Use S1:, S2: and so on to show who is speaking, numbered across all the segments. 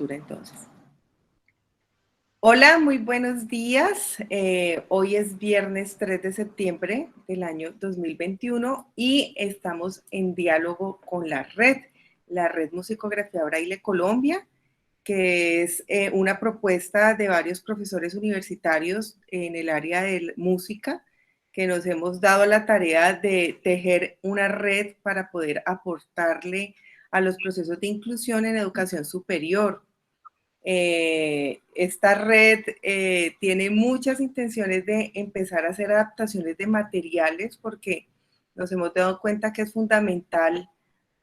S1: apertura entonces. Hola, muy buenos días. Hoy es viernes 3 de septiembre del año 2021 y estamos en diálogo con la Red Musicografía Braille Colombia, que es una propuesta de varios profesores universitarios en el área de música, que nos hemos dado la tarea de tejer una red para poder aportarle a los procesos de inclusión en educación superior. Esta red tiene muchas intenciones de empezar a hacer adaptaciones de materiales porque nos hemos dado cuenta que es fundamental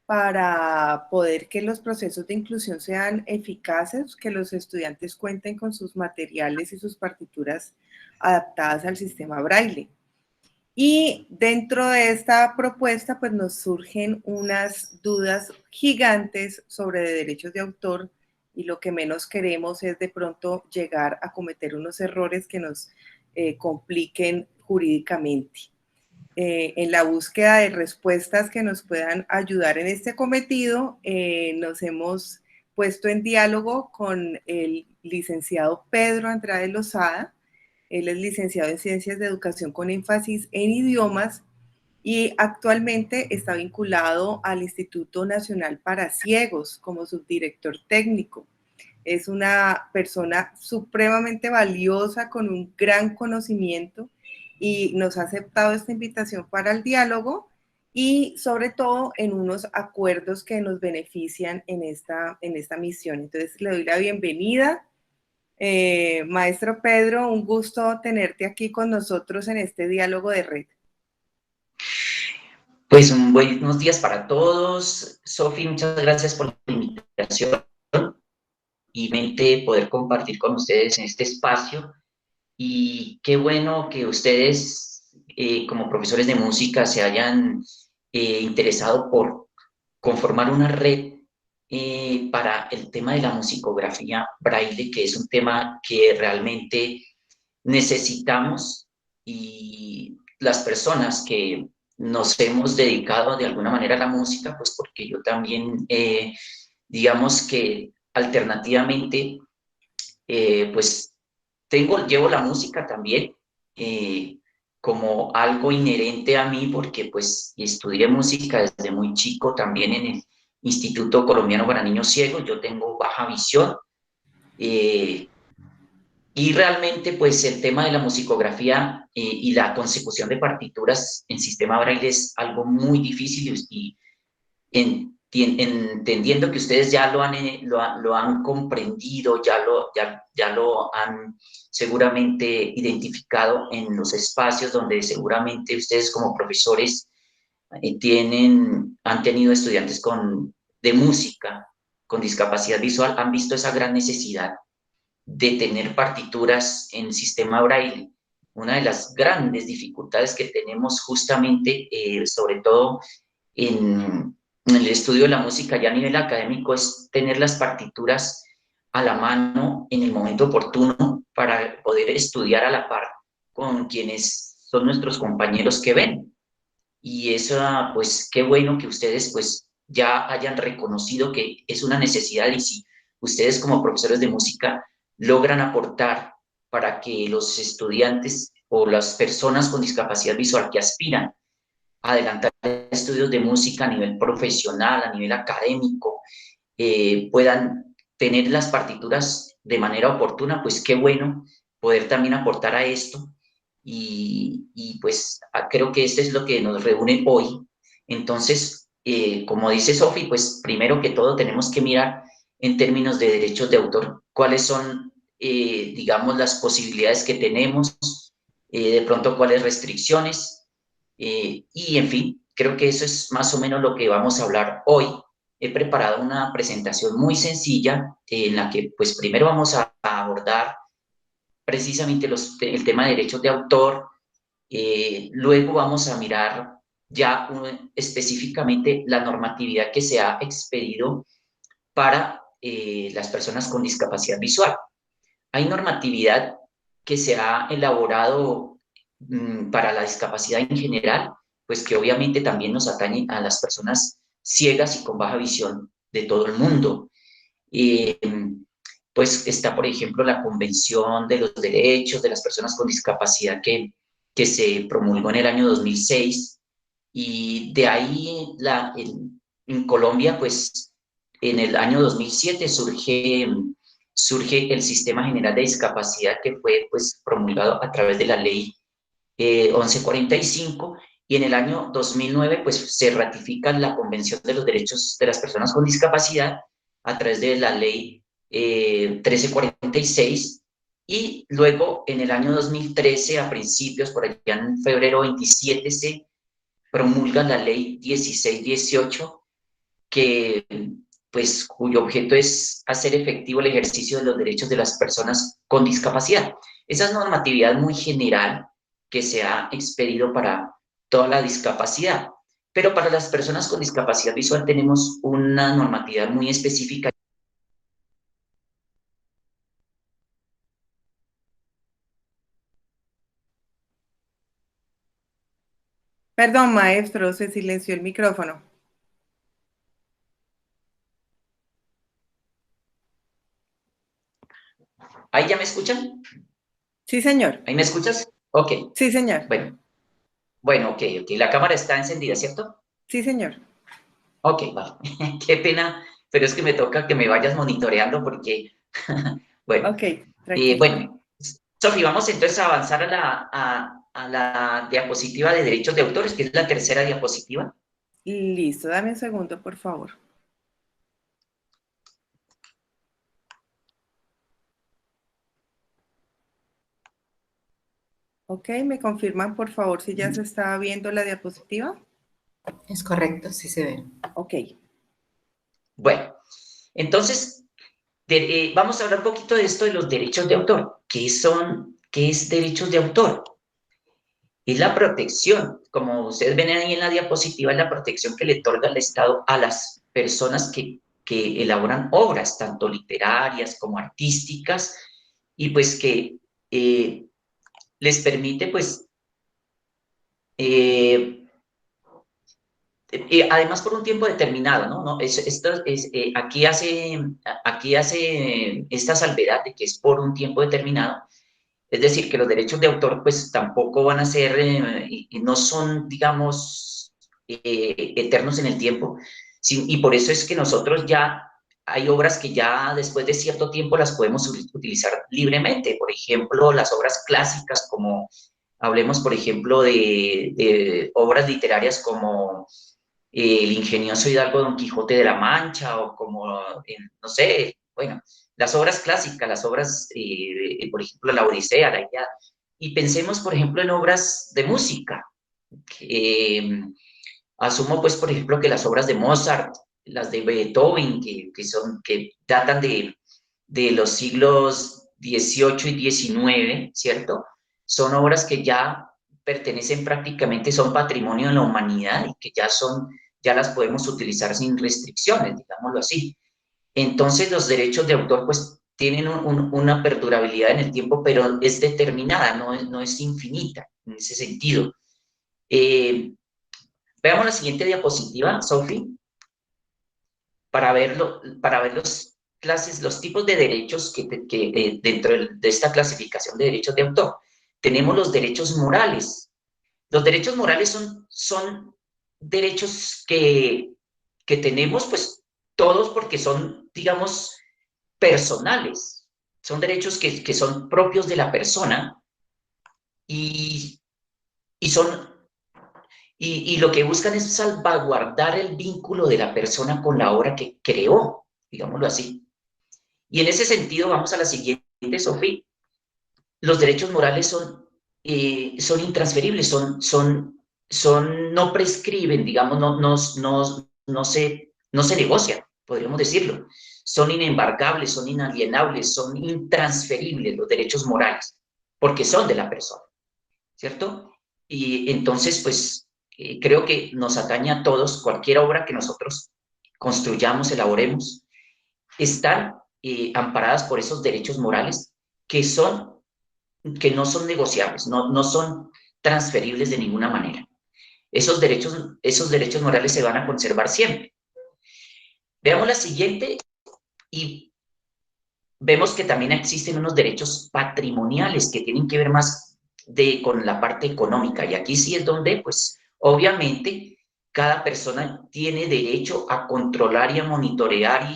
S1: para poder que los procesos de inclusión sean eficaces, que los estudiantes cuenten con sus materiales y sus partituras adaptadas al sistema Braille. Y dentro de esta propuesta, pues nos surgen unas dudas gigantes sobre derechos de autor y lo que menos queremos es de pronto llegar a cometer unos errores que nos compliquen jurídicamente. En la búsqueda de respuestas que nos puedan ayudar en este cometido, nos hemos puesto en diálogo con el licenciado Pedro Andrade Lozada. Él es licenciado en Ciencias de Educación con énfasis en idiomas y actualmente está vinculado al Instituto Nacional para Ciegos como subdirector técnico. Es una persona supremamente valiosa con un gran conocimiento y nos ha aceptado esta invitación para el diálogo y sobre todo en unos acuerdos que nos benefician en esta misión. Entonces le doy la bienvenida. Maestro Pedro, un gusto tenerte aquí con nosotros en este diálogo de red.
S2: Pues buenos días para todos. Sofi, muchas gracias por la invitación y mente poder compartir con ustedes en este espacio. Y qué bueno que ustedes, como profesores de música, se hayan interesado por conformar una red para el tema de la musicografía braille, que es un tema que realmente necesitamos, y las personas que nos hemos dedicado de alguna manera a la música, pues porque yo también, digamos que alternativamente, pues llevo la música también como algo inherente a mí, porque pues estudié música desde muy chico también en el Instituto Colombiano para Niños Ciegos. Yo tengo baja visión, eh, y realmente, pues el tema de la musicografía y la consecución de partituras en sistema braille es algo muy difícil, y entendiendo que ustedes ya lo han comprendido, ya lo han seguramente identificado en los espacios donde seguramente ustedes como profesores han tenido estudiantes de música con discapacidad visual, han visto esa gran necesidad de tener partituras en sistema braille. Una de las grandes dificultades que tenemos justamente, sobre todo en el estudio de la música ya a nivel académico, es tener las partituras a la mano en el momento oportuno para poder estudiar a la par con quienes son nuestros compañeros que ven. Y eso, pues qué bueno que ustedes pues ya hayan reconocido que es una necesidad, y si ustedes como profesores de música logran aportar para que los estudiantes o las personas con discapacidad visual que aspiran a adelantar estudios de música a nivel profesional, a nivel académico, puedan tener las partituras de manera oportuna, pues qué bueno poder también aportar a esto. Y pues creo que esto es lo que nos reúne hoy. Entonces, como dice Sofi, pues primero que todo tenemos que mirar en términos de derechos de autor cuáles son, digamos, las posibilidades que tenemos, de pronto cuáles restricciones, y en fin, creo que eso es más o menos lo que vamos a hablar hoy. He preparado una presentación muy sencilla en la que pues primero vamos a abordar precisamente el tema de derechos de autor. Luego vamos a mirar ya específicamente la normatividad que se ha expedido para las personas con discapacidad visual. Hay normatividad que se ha elaborado para la discapacidad en general, pues que obviamente también nos atañe a las personas ciegas y con baja visión de todo el mundo. pues está, por ejemplo, la Convención de los Derechos de las Personas con Discapacidad que se promulgó en el año 2006, y de ahí en Colombia, pues en el año 2007 surge el Sistema General de Discapacidad, que fue pues promulgado a través de la ley 1145, y en el año 2009 pues se ratifica la Convención de los Derechos de las Personas con Discapacidad a través de la ley 1346, y luego en el año 2013, a principios, por allá en febrero 27, se promulga la ley 1618, que pues cuyo objeto es hacer efectivo el ejercicio de los derechos de las personas con discapacidad. Esa es normatividad muy general que se ha expedido para toda la discapacidad, pero para las personas con discapacidad visual tenemos una normatividad muy específica.
S1: Perdón, maestro, se silenció el micrófono.
S2: ¿Ahí ya me escuchan?
S1: Sí, señor.
S2: ¿Ahí me escuchas? Ok,
S1: Sí, señor.
S2: bueno, bueno, ok, ok. La cámara está encendida, ¿cierto?
S1: Sí, señor.
S2: Ok, vale. Qué pena, pero es que me toca que me vayas monitoreando porque, bueno,
S1: Ok, tranquilo.
S2: bueno, Sofi, vamos entonces a avanzar a la diapositiva de derechos de autores, que es la tercera diapositiva.
S1: Listo, dame un segundo, por favor. Ok, ¿me confirman, por favor, si ya se está viendo la diapositiva?
S3: Es correcto, sí se ve.
S1: Ok.
S2: Bueno, entonces, vamos a hablar un poquito de esto de los derechos de autor. ¿Qué es derechos de autor? Es la protección, como ustedes ven ahí en la diapositiva, es la protección que le otorga el Estado a las personas que elaboran obras, tanto literarias como artísticas, y pues que eh, les permite, pues, eh, además por un tiempo determinado, ¿no? No aquí hace esta salvedad de que es por un tiempo determinado. Es decir, que los derechos de autor pues tampoco van a ser, y no son, digamos, eternos en el tiempo, y por eso es que nosotros ya hay obras que ya después de cierto tiempo las podemos utilizar libremente. Por ejemplo, las obras clásicas, como hablemos, por ejemplo, de obras literarias como El ingenioso Hidalgo Don Quijote de la Mancha, o como, no sé, bueno, las obras clásicas, las obras, por ejemplo, la Odisea, la Ilíada. Y pensemos, por ejemplo, en obras de música. Eh, Asumo, pues, por ejemplo, que las obras de Mozart, las de Beethoven, que datan de los siglos XVIII y XIX, ¿cierto? Son obras que ya pertenecen prácticamente, son patrimonio de la humanidad, y que ya las podemos utilizar sin restricciones, digámoslo así. Entonces, los derechos de autor, pues, tienen una perdurabilidad en el tiempo, pero es determinada, no es infinita en ese sentido. Eh, Veamos la siguiente diapositiva, Sophie, para ver los tipos de derechos dentro de esta clasificación de derechos de autor. Tenemos los derechos morales. Los derechos morales son derechos que tenemos, pues, todos, porque son, digamos, personales. Son derechos que son propios de la persona, y, y son y lo que buscan es salvaguardar el vínculo de la persona con la obra que creó, digámoslo así. Y en ese sentido, vamos a la siguiente, Sofía. Los derechos morales son intransferibles, no prescriben, digamos, no se negocian, podríamos decirlo. Son inembargables, son inalienables, son intransferibles los derechos morales, porque son de la persona, ¿cierto? Y entonces, pues, creo que nos atañe a todos. Cualquier obra que nosotros construyamos, elaboremos, están amparadas por esos derechos morales que que no son negociables, no son transferibles de ninguna manera. Esos derechos morales se van a conservar siempre. Veamos la siguiente, y vemos que también existen unos derechos patrimoniales que tienen que ver más con la parte económica. Y aquí sí es donde, pues, obviamente, cada persona tiene derecho a controlar y a monitorear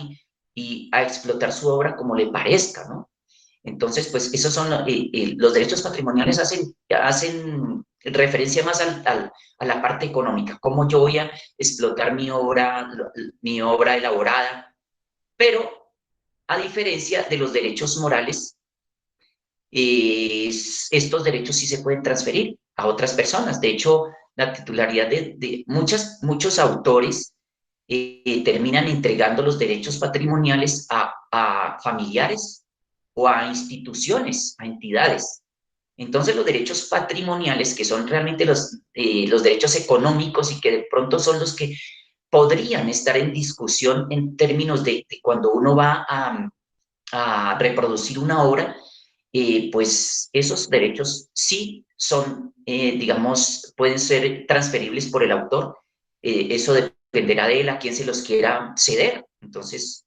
S2: y a explotar su obra como le parezca, ¿no? Entonces, pues, esos son los derechos patrimoniales hacen referencia más a la parte económica, cómo yo voy a explotar mi obra elaborada, pero a diferencia de los derechos morales, estos derechos sí se pueden transferir a otras personas. De hecho, la titularidad de muchos autores terminan entregando los derechos patrimoniales a familiares o a instituciones, a entidades. Entonces, los derechos patrimoniales, que son realmente los derechos económicos y que de pronto son los que podrían estar en discusión en términos de cuando uno va a reproducir una obra, pues esos derechos sí son, digamos, pueden ser transferibles por el autor. Eso dependerá de él a quién se los quiera ceder. Entonces,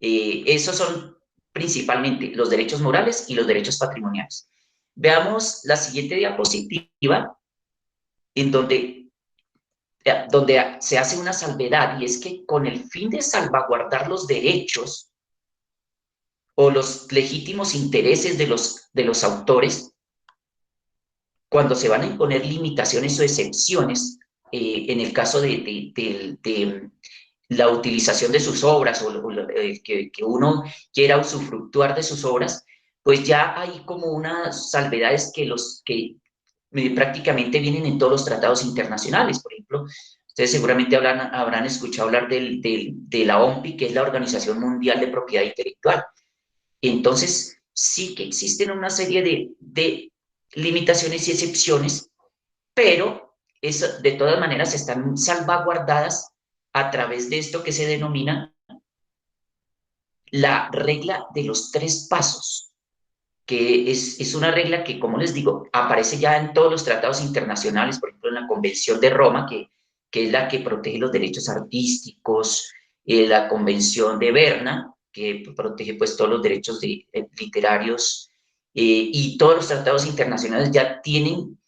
S2: esos son principalmente los derechos morales y los derechos patrimoniales. Veamos la siguiente diapositiva, en donde se hace una salvedad, y es que con el fin de salvaguardar los derechos o los legítimos intereses de los autores, cuando se van a imponer limitaciones o excepciones, en el caso de la utilización de sus obras que uno quiera usufructuar de sus obras, pues ya hay como unas salvedades que prácticamente vienen en todos los tratados internacionales. Por ejemplo, ustedes seguramente habrán escuchado hablar de la OMPI, que es la Organización Mundial de Propiedad Intelectual. Entonces, sí que existen una serie de limitaciones y excepciones, pero eso, de todas maneras están salvaguardadas a través de esto que se denomina la regla de los 3 pasos, que es una regla que, como les digo, aparece ya en todos los tratados internacionales, por ejemplo, en la Convención de Roma, que es la que protege los derechos artísticos, la Convención de Berna, que protege pues todos los derechos literarios, y todos los tratados internacionales ya tienen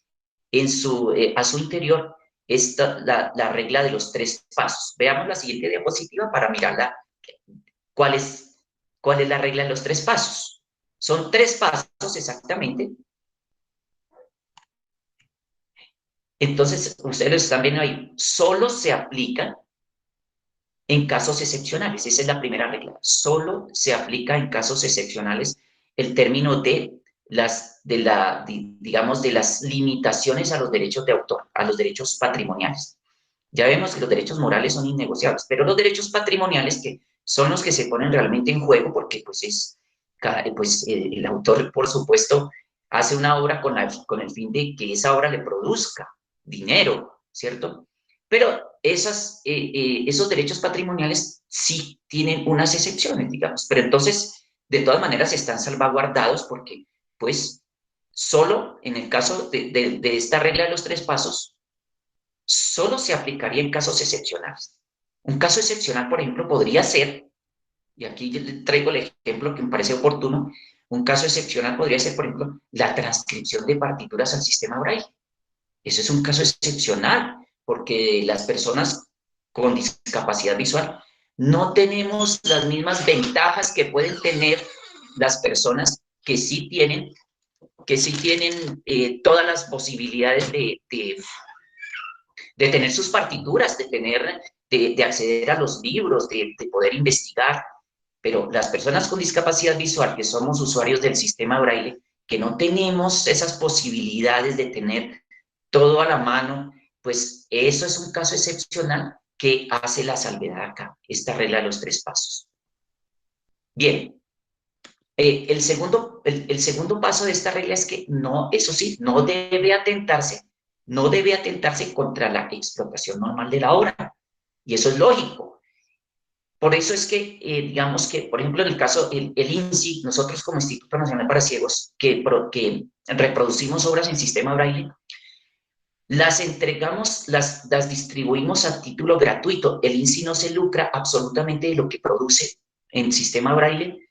S2: a su interior la regla de los 3 pasos. Veamos la siguiente diapositiva para mirarla. ¿Cuál es, ¿Cuál es la regla de los 3 pasos? Son 3 pasos exactamente. Entonces, ustedes están viendo ahí, solo se aplica en casos excepcionales. Esa es la primera regla. Solo se aplica en casos excepcionales el término digamos, de las limitaciones a los derechos de autor, a los derechos patrimoniales. Ya vemos que los derechos morales son innegociables, pero los derechos patrimoniales, que son los que se ponen realmente en juego, porque el autor, por supuesto, hace una obra con el fin de que esa obra le produzca dinero, ¿cierto? Pero esos derechos patrimoniales sí tienen unas excepciones, digamos, pero entonces, de todas maneras, están salvaguardados porque, pues, solo en el caso de esta regla de los 3 pasos, solo se aplicaría en casos excepcionales. Un caso excepcional, por ejemplo, podría ser, y aquí yo le traigo el ejemplo que me parece oportuno, un caso excepcional podría ser, por ejemplo, la transcripción de partituras al sistema Braille. Eso es un caso excepcional, porque las personas con discapacidad visual no tenemos las mismas ventajas que pueden tener las personas que sí tienen todas las posibilidades de tener sus partituras, de acceder a los libros, de poder investigar. Pero las personas con discapacidad visual, que somos usuarios del sistema Braille, que no tenemos esas posibilidades de tener todo a la mano, pues eso es un caso excepcional que hace la salvedad acá, esta regla de los 3 pasos. Bien, el segundo paso de esta regla es que no, eso sí, no debe atentarse contra la explotación normal de la obra. Y eso es lógico. Por eso es que, digamos que, por ejemplo, en el caso, el INSI, nosotros como Instituto Nacional para Ciegos, que reproducimos obras en sistema Braille, las entregamos, las distribuimos a título gratuito. El INSI no se lucra absolutamente de lo que produce en sistema Braille,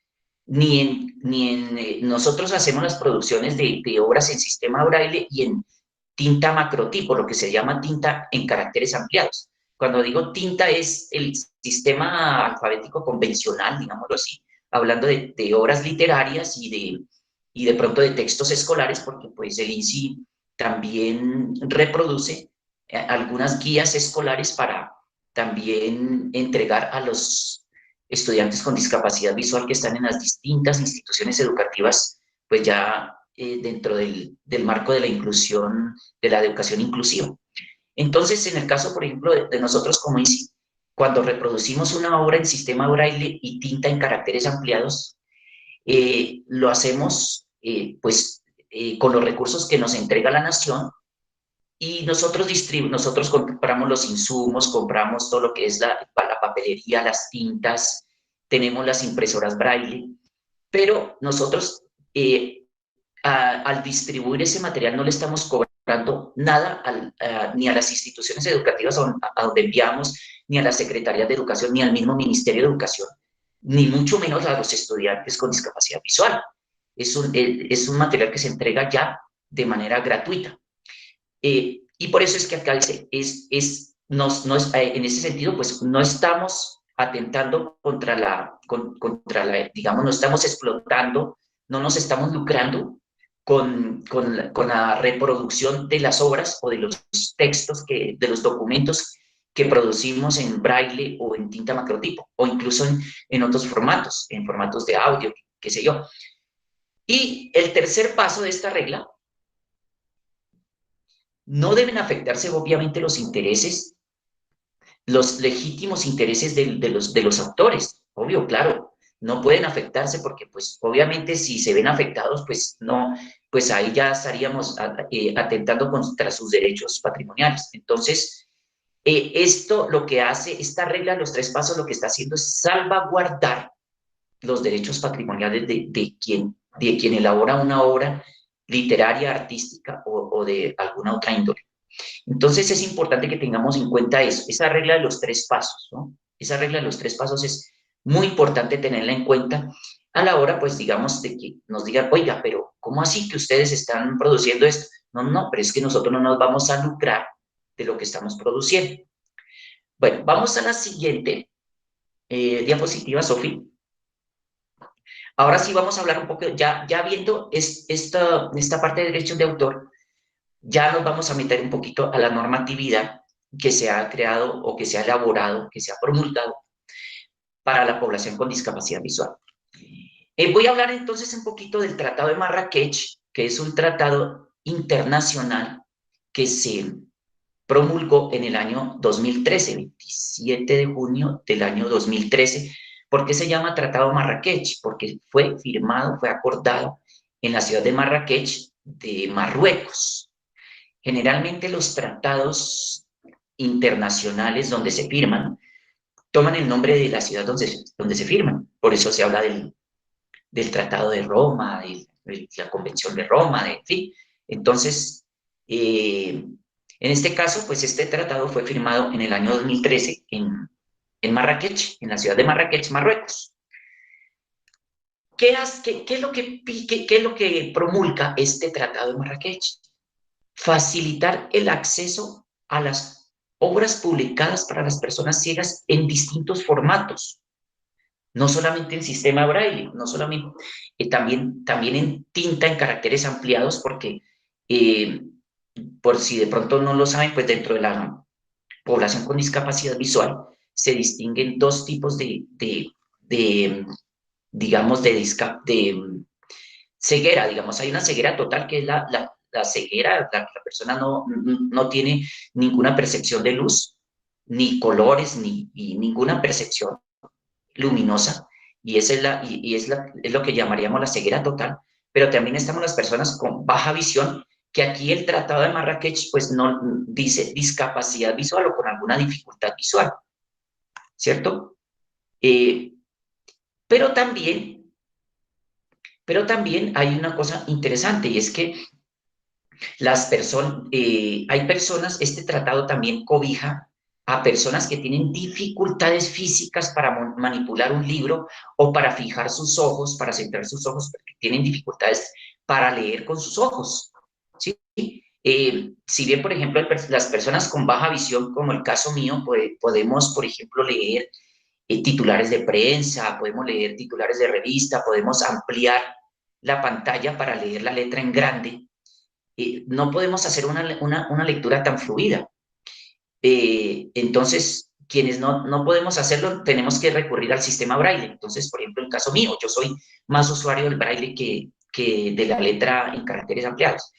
S2: nosotros hacemos las producciones de obras en sistema braille y en tinta macrotipo, lo que se llama tinta en caracteres ampliados. Cuando digo tinta es el sistema alfabético convencional, digámoslo así, hablando de obras literarias y de pronto de textos escolares, porque pues el INSI también reproduce algunas guías escolares para también entregar a los estudiantes con discapacidad visual que están en las distintas instituciones educativas, pues ya dentro del marco de la inclusión, de la educación inclusiva. Entonces, en el caso, por ejemplo, de nosotros como INSI, cuando reproducimos una obra en sistema braille y tinta en caracteres ampliados, lo hacemos con los recursos que nos entrega la nación y nosotros compramos los insumos, compramos todo lo que es la papelería, las tintas, tenemos las impresoras braille, pero nosotros al distribuir ese material no le estamos cobrando nada ni a las instituciones educativas a donde enviamos, ni a las secretarías de educación, ni al mismo Ministerio de Educación, ni mucho menos a los estudiantes con discapacidad visual. Es un material que se entrega ya de manera gratuita. Y por eso es que acá dice, en ese sentido, pues no estamos atentando contra la, digamos, no estamos explotando, no nos estamos lucrando con la reproducción de las obras o de los textos, de los documentos que producimos en braille o en tinta macrotipo, o incluso en otros formatos, en formatos de audio, qué sé yo. Y el tercer paso de esta regla: no deben afectarse obviamente los intereses, los legítimos intereses de los autores, obvio, claro, no pueden afectarse porque pues obviamente si se ven afectados pues no, pues ahí ya estaríamos atentando contra sus derechos patrimoniales. Entonces, esto lo que hace, esta regla, los tres pasos, lo que está haciendo es salvaguardar los derechos patrimoniales de quien elabora una obra literaria, artística o de alguna otra índole. Entonces es importante que tengamos en cuenta eso, esa regla de los tres pasos, ¿no? Esa regla de los tres pasos es muy importante tenerla en cuenta a la hora, pues digamos, de que nos digan, oiga, pero ¿cómo así que ustedes están produciendo esto? No, no, pero es que nosotros no nos vamos a lucrar de lo que estamos produciendo. Bueno, vamos a la siguiente diapositiva, Sofía. Ahora sí vamos a hablar un poco, ya viendo esta parte de derechos de autor, ya nos vamos a meter un poquito a la normatividad que se ha creado o que se ha elaborado, que se ha promulgado para la población con discapacidad visual. Voy a hablar entonces un poquito del Tratado de Marrakech, que es un tratado internacional que se promulgó en el año 2013, 27 de junio del año 2013. ¿Por qué se llama Tratado Marrakech? Porque fue firmado, fue acordado en la ciudad de Marrakech de Marruecos. Generalmente los tratados internacionales donde se firman toman el nombre de la ciudad donde se firman. Por eso se habla del Tratado de Roma, de la Convención de Roma, en fin. Entonces, en este caso, pues este tratado fue firmado en el año 2013 en Marrakech, en la ciudad de Marrakech, Marruecos. ¿Qué es lo que promulga este Tratado de Marrakech? Facilitar el acceso a las obras publicadas para las personas ciegas en distintos formatos, no solamente en sistema braille, no solamente, también en tinta en caracteres ampliados, porque por si de pronto no lo saben, pues dentro de la población con discapacidad visual se distinguen dos tipos digamos, de ceguera, digamos, hay una ceguera total que es la ceguera, la persona no tiene ninguna percepción de luz, ni colores, ni ninguna percepción luminosa, y esa es lo que llamaríamos la ceguera total, pero también estamos las personas con baja visión, que aquí el Tratado de Marrakech pues no dice discapacidad visual o con alguna dificultad visual, ¿cierto? Pero también hay una cosa interesante, y es que hay personas, este tratado también cobija a personas que tienen dificultades físicas para manipular un libro o para fijar sus ojos, para centrar sus ojos, porque tienen dificultades para leer con sus ojos, ¿sí? Si bien, por ejemplo, las personas con baja visión, como el caso mío, podemos, por ejemplo, leer titulares de prensa, podemos leer titulares de revista, podemos ampliar la pantalla para leer la letra en grande, no podemos hacer una lectura tan fluida. Entonces, quienes no podemos hacerlo, tenemos que recurrir al sistema braille. Entonces, por ejemplo, en el caso mío, yo soy más usuario del braille que de la letra en caracteres ampliados.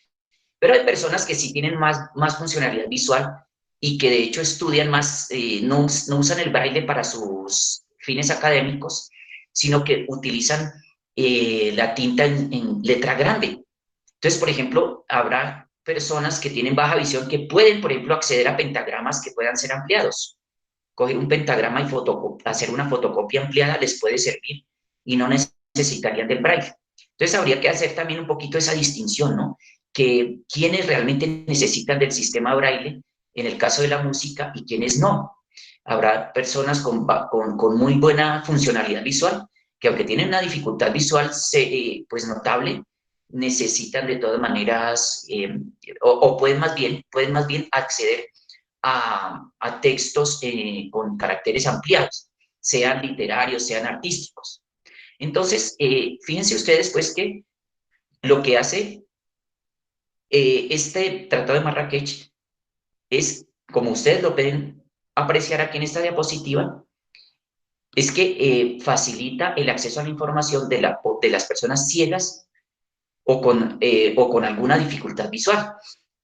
S2: Pero hay personas que sí tienen más funcionalidad visual y que de hecho estudian más, no usan el braille para sus fines académicos, sino que utilizan la tinta en letra grande. Entonces, por ejemplo, habrá personas que tienen baja visión que pueden, por ejemplo, acceder a pentagramas que puedan ser ampliados. Coger un pentagrama y hacer una fotocopia ampliada les puede servir y no necesitarían del braille. Entonces, habría que hacer también un poquito esa distinción, ¿no? Que quienes realmente necesitan del sistema braille, en el caso de la música, y quienes no. Habrá personas con muy buena funcionalidad visual, que aunque tienen una dificultad visual pues notable, necesitan de todas maneras, o pueden más bien acceder a textos con caracteres ampliados, sean literarios, sean artísticos. Entonces, fíjense ustedes pues que lo que hace este Tratado de Marrakech es, como ustedes lo pueden apreciar aquí en esta diapositiva, es que facilita el acceso a la información de las personas ciegas o con alguna dificultad visual.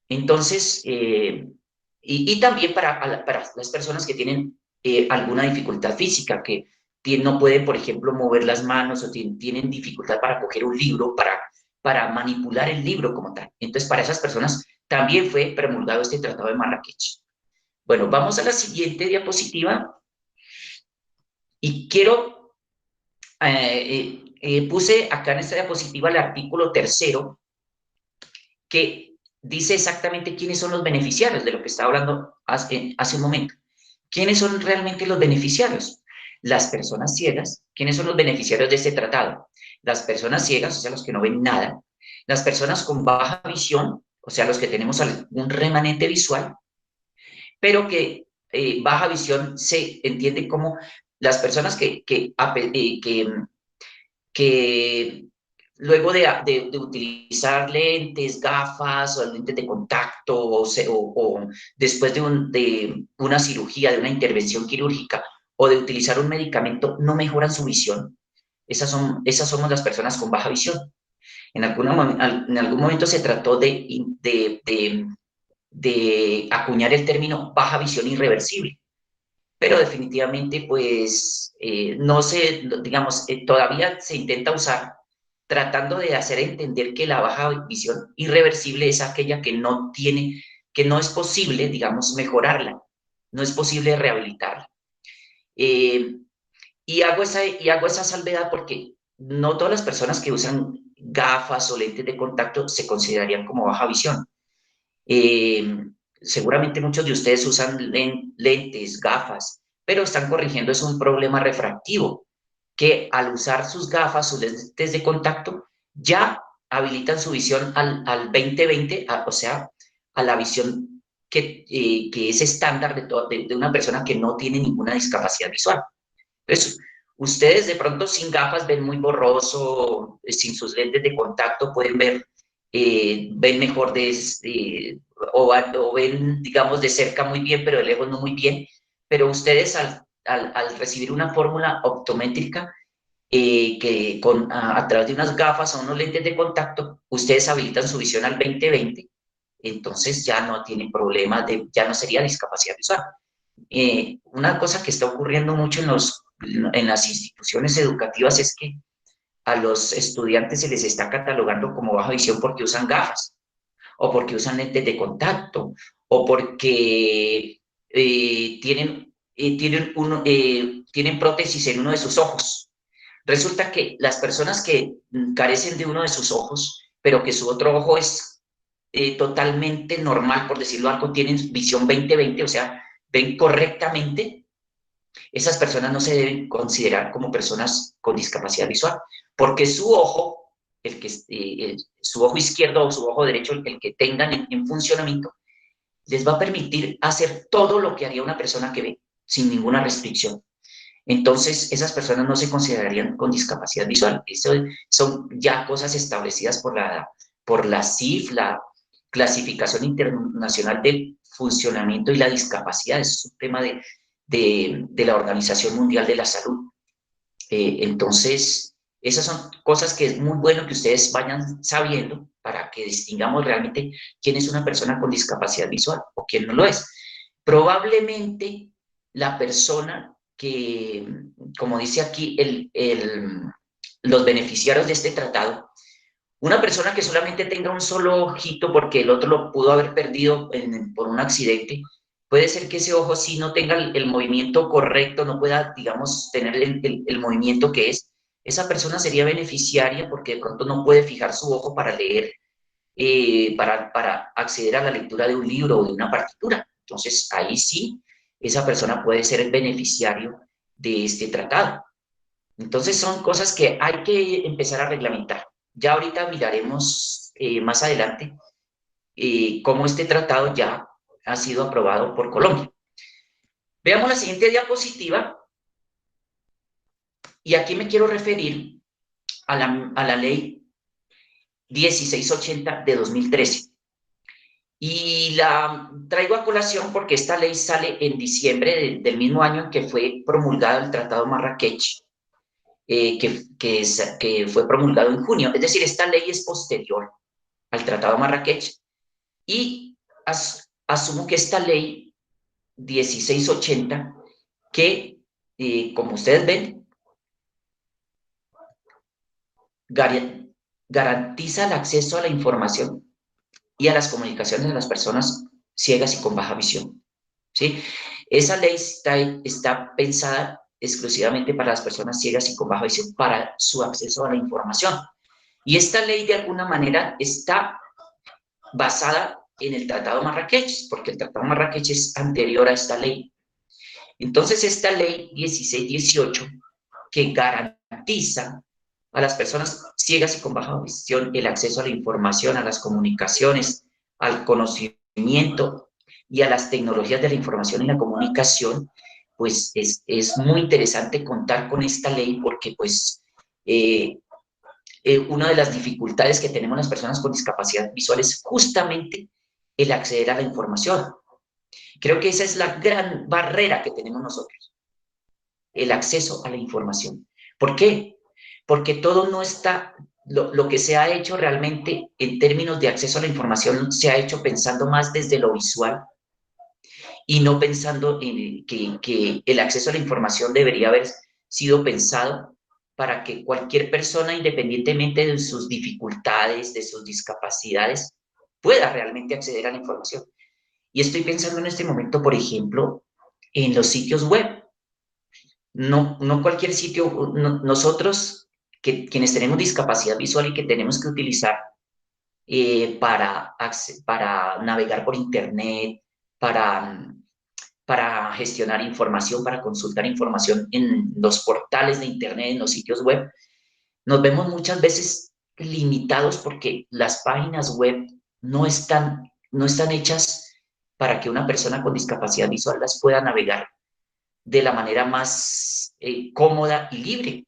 S2: Entonces, y también para las personas que tienen alguna dificultad física, que no pueden, por ejemplo, mover las manos o tienen dificultad para coger un libro, para manipular el libro como tal. Entonces, para esas personas también fue promulgado este Tratado de Marrakech. Bueno, vamos a la siguiente diapositiva y quiero, puse acá en esta diapositiva el artículo 3º que dice exactamente quiénes son los beneficiarios de lo que estaba hablando hace un momento. ¿Quiénes son realmente los beneficiarios? Las personas ciegas. ¿Quiénes son los beneficiarios de este tratado? Las personas ciegas, o sea, los que no ven nada. Las personas con baja visión, o sea, los que tenemos algún remanente visual, pero que baja visión se entiende como las personas que luego de utilizar lentes, gafas o lentes de contacto o después de una cirugía, de una intervención quirúrgica o de utilizar un medicamento, no mejoran su visión. Esas somos las personas con baja visión. En algún momento se trató de acuñar el término baja visión irreversible, pero definitivamente pues no se, digamos, todavía se intenta usar tratando de hacer entender que la baja visión irreversible es aquella que no tiene, que no es posible, digamos, mejorarla, no es posible rehabilitarla. Y hago esa salvedad porque no todas las personas que usan gafas o lentes de contacto se considerarían como baja visión. Seguramente muchos de ustedes usan lentes, gafas, pero están corrigiendo es un problema refractivo, que al usar sus gafas, sus lentes de contacto, ya habilitan su visión al 20/20, o sea, a la visión que es estándar de una persona que no tiene ninguna discapacidad visual. Entonces, ustedes de pronto sin gafas ven muy borroso, sin sus lentes de contacto pueden ven mejor o ven, digamos, de cerca muy bien, pero de lejos no muy bien. Pero ustedes al recibir una fórmula optométrica que a través de unas gafas o unos lentes de contacto, ustedes habilitan su visión al 20/20, entonces ya no tienen problema, ya no sería discapacidad visual. Una cosa que está ocurriendo mucho en las instituciones educativas es que a los estudiantes se les está catalogando como baja visión porque usan gafas, o porque usan lentes de contacto, o porque tienen prótesis en uno de sus ojos. Resulta que las personas que carecen de uno de sus ojos, pero que su otro ojo es totalmente normal, por decirlo algo, tienen visión 20/20, o sea, ven correctamente, esas personas no se deben considerar como personas con discapacidad visual, porque su ojo, su ojo izquierdo o su ojo derecho, el que tengan en funcionamiento, les va a permitir hacer todo lo que haría una persona que ve, sin ninguna restricción. Entonces, esas personas no se considerarían con discapacidad visual. Eso son ya cosas establecidas por la CIF, la Clasificación Internacional de Funcionamiento y la Discapacidad. Es un tema de la Organización Mundial de la Salud. Entonces, esas son cosas que es muy bueno que ustedes vayan sabiendo para que distingamos realmente quién es una persona con discapacidad visual o quién no lo es. Probablemente la persona que, como dice aquí, los beneficiarios de este tratado, una persona que solamente tenga un solo ojito porque el otro lo pudo haber perdido por un accidente, puede ser que ese ojo sí no tenga el movimiento correcto, no pueda, digamos, tener el movimiento que es. Esa persona sería beneficiaria porque de pronto no puede fijar su ojo para leer, para acceder a la lectura de un libro o de una partitura. Entonces, ahí sí, esa persona puede ser el beneficiario de este tratado. Entonces, son cosas que hay que empezar a reglamentar. Ya ahorita miraremos más adelante cómo este tratado ya ha sido aprobado por Colombia. Veamos la siguiente diapositiva, y aquí me quiero referir a la ley 1680 de 2013. Y la traigo a colación porque esta ley sale en diciembre del mismo año en que fue promulgado el Tratado Marrakech, que fue promulgado en junio. Es decir, esta ley es posterior al Tratado Marrakech, y asumo que esta ley 1680, que como ustedes ven, garantiza el acceso a la información y a las comunicaciones de las personas ciegas y con baja visión, ¿sí? Esa ley está pensada exclusivamente para las personas ciegas y con baja visión, para su acceso a la información. Y esta ley, de alguna manera, está basada en el Tratado Marrakech, porque el Tratado Marrakech es anterior a esta ley. Entonces, esta ley 1618, que garantiza a las personas ciegas y con baja visión el acceso a la información, a las comunicaciones, al conocimiento y a las tecnologías de la información y la comunicación, pues es muy interesante contar con esta ley porque pues una de las dificultades que tenemos las personas con discapacidad visual es justamente el acceder a la información. Creo que esa es la gran barrera que tenemos nosotros, el acceso a la información. ¿Por qué? Porque todo no está, lo que se ha hecho realmente en términos de acceso a la información se ha hecho pensando más desde lo visual y no pensando en que el acceso a la información debería haber sido pensado para que cualquier persona, independientemente de sus dificultades, de sus discapacidades, pueda realmente acceder a la información. Y estoy pensando en este momento, por ejemplo, en los sitios web. No cualquier sitio, nosotros, quienes tenemos discapacidad visual y que tenemos que utilizar para navegar por Internet, para gestionar información, para consultar información en los portales de Internet, en los sitios web, nos vemos muchas veces limitados porque las páginas web no están hechas para que una persona con discapacidad visual las pueda navegar de la manera más cómoda y libre.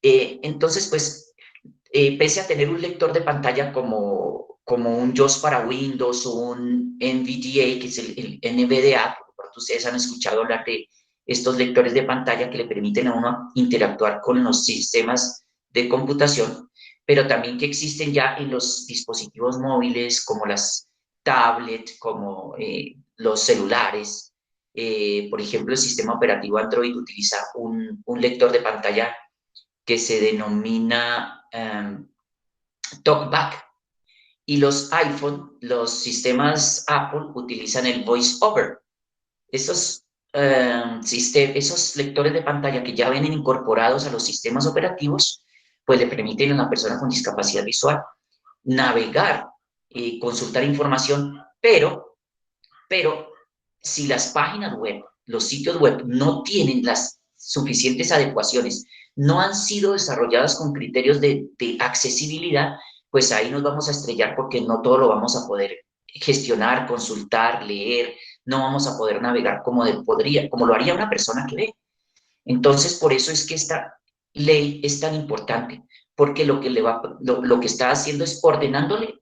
S2: Entonces, pues, pese a tener un lector de pantalla como un JAWS para Windows o un NVDA, que es el NVDA, por ustedes han escuchado hablar de estos lectores de pantalla que le permiten a uno interactuar con los sistemas de computación, pero también que existen ya en los dispositivos móviles como las tablets, como los celulares. Por ejemplo, el sistema operativo Android utiliza un lector de pantalla que se denomina TalkBack, y los iPhone, los sistemas Apple utilizan el VoiceOver. Esos lectores de pantalla que ya vienen incorporados a los sistemas operativos, pues le permiten a la persona con discapacidad visual navegar y consultar información, pero si las páginas web, los sitios web no tienen las suficientes adecuaciones, no han sido desarrolladas con criterios de accesibilidad, pues ahí nos vamos a estrellar porque no todo lo vamos a poder gestionar, consultar, leer, no vamos a poder navegar como lo haría una persona que ve. Entonces, por eso es que esta ley es tan importante, porque lo que está haciendo es ordenándole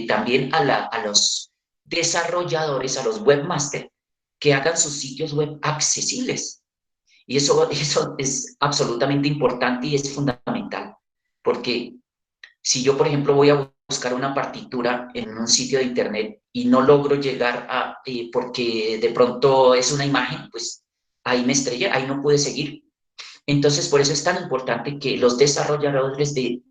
S2: también a los desarrolladores, a los webmasters, que hagan sus sitios web accesibles. Y eso es absolutamente importante y es fundamental, porque si yo, por ejemplo, voy a buscar una partitura en un sitio de internet y no logro llegar porque de pronto es una imagen, pues ahí me estrellé, ahí no pude seguir. Entonces, por eso es tan importante que los desarrolladores de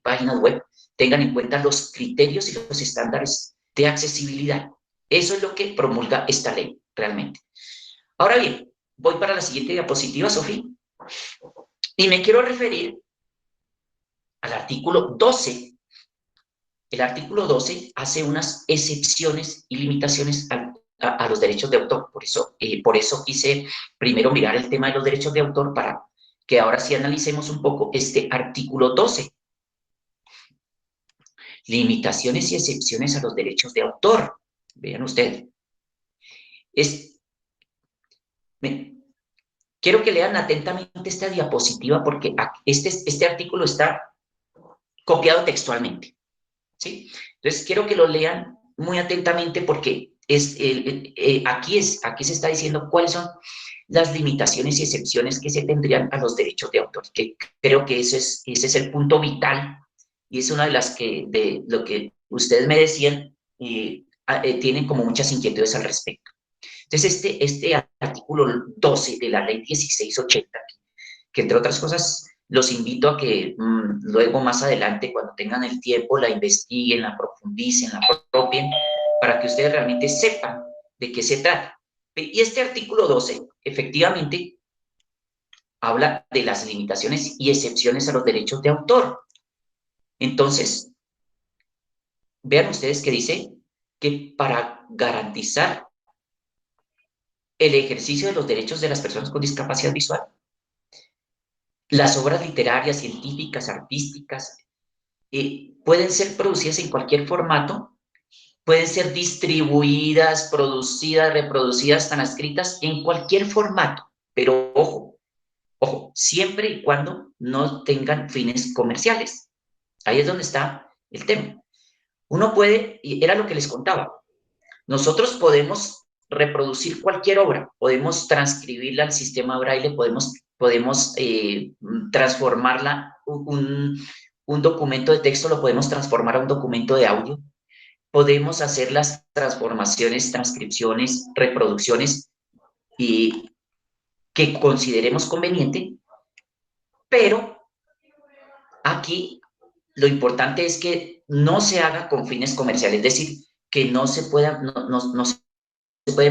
S2: páginas web tengan en cuenta los criterios y los estándares de accesibilidad. Eso es lo que promulga esta ley, realmente. Ahora bien, voy para la siguiente diapositiva, Sofía, y me quiero referir al artículo 12. El artículo 12 hace unas excepciones y limitaciones a los derechos de autor. Por eso quise primero mirar el tema de los derechos de autor para que ahora sí analicemos un poco este artículo 12. Limitaciones y excepciones a los derechos de autor. Vean ustedes. Quiero que lean atentamente esta diapositiva porque este artículo está copiado textualmente, ¿sí? Entonces, quiero que lo lean muy atentamente porque aquí se está diciendo cuáles son las limitaciones y excepciones que se tendrían a los derechos de autor, que creo que ese es el punto vital y es una de las de lo que ustedes me decían, tienen como muchas inquietudes al respecto. Entonces, este artículo 12 de la ley 1680, que entre otras cosas los invito a que luego más adelante, cuando tengan el tiempo, la investiguen, la profundicen, la apropien, para que ustedes realmente sepan de qué se trata. Y este artículo 12, efectivamente, habla de las limitaciones y excepciones a los derechos de autor. Entonces, vean ustedes que dice que para garantizar el ejercicio de los derechos de las personas con discapacidad visual, las obras literarias, científicas, artísticas, pueden ser producidas en cualquier formato, pueden ser distribuidas, producidas, reproducidas, transcritas en cualquier formato, pero ojo, siempre y cuando no tengan fines comerciales. Ahí es donde está el tema. Uno puede, y era lo que les contaba, nosotros podemos reproducir cualquier obra, podemos transcribirla al sistema braille, podemos transformarla, un documento de texto lo podemos transformar a un documento de audio, podemos hacer las transformaciones, transcripciones, reproducciones y que consideremos conveniente, pero aquí lo importante es que no se haga con fines comerciales, es decir, que no se pueden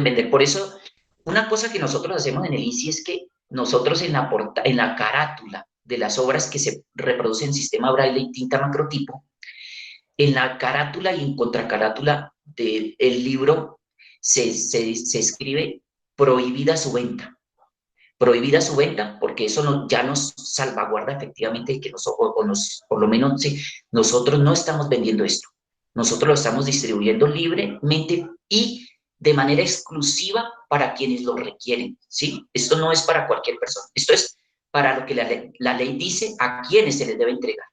S2: vender. Por eso, una cosa que nosotros hacemos en el INSI es que nosotros en la carátula de las obras que se reproducen en sistema braille y tinta macrotipo, en la carátula y en contracarátula del libro se escribe prohibida su venta. Prohibida su venta porque eso ya nos salvaguarda efectivamente de que por lo menos sí, nosotros no estamos vendiendo esto. Nosotros lo estamos distribuyendo libremente y de manera exclusiva para quienes lo requieren, ¿sí? Esto no es para cualquier persona. Esto es para lo que la ley dice a quienes se les debe entregar,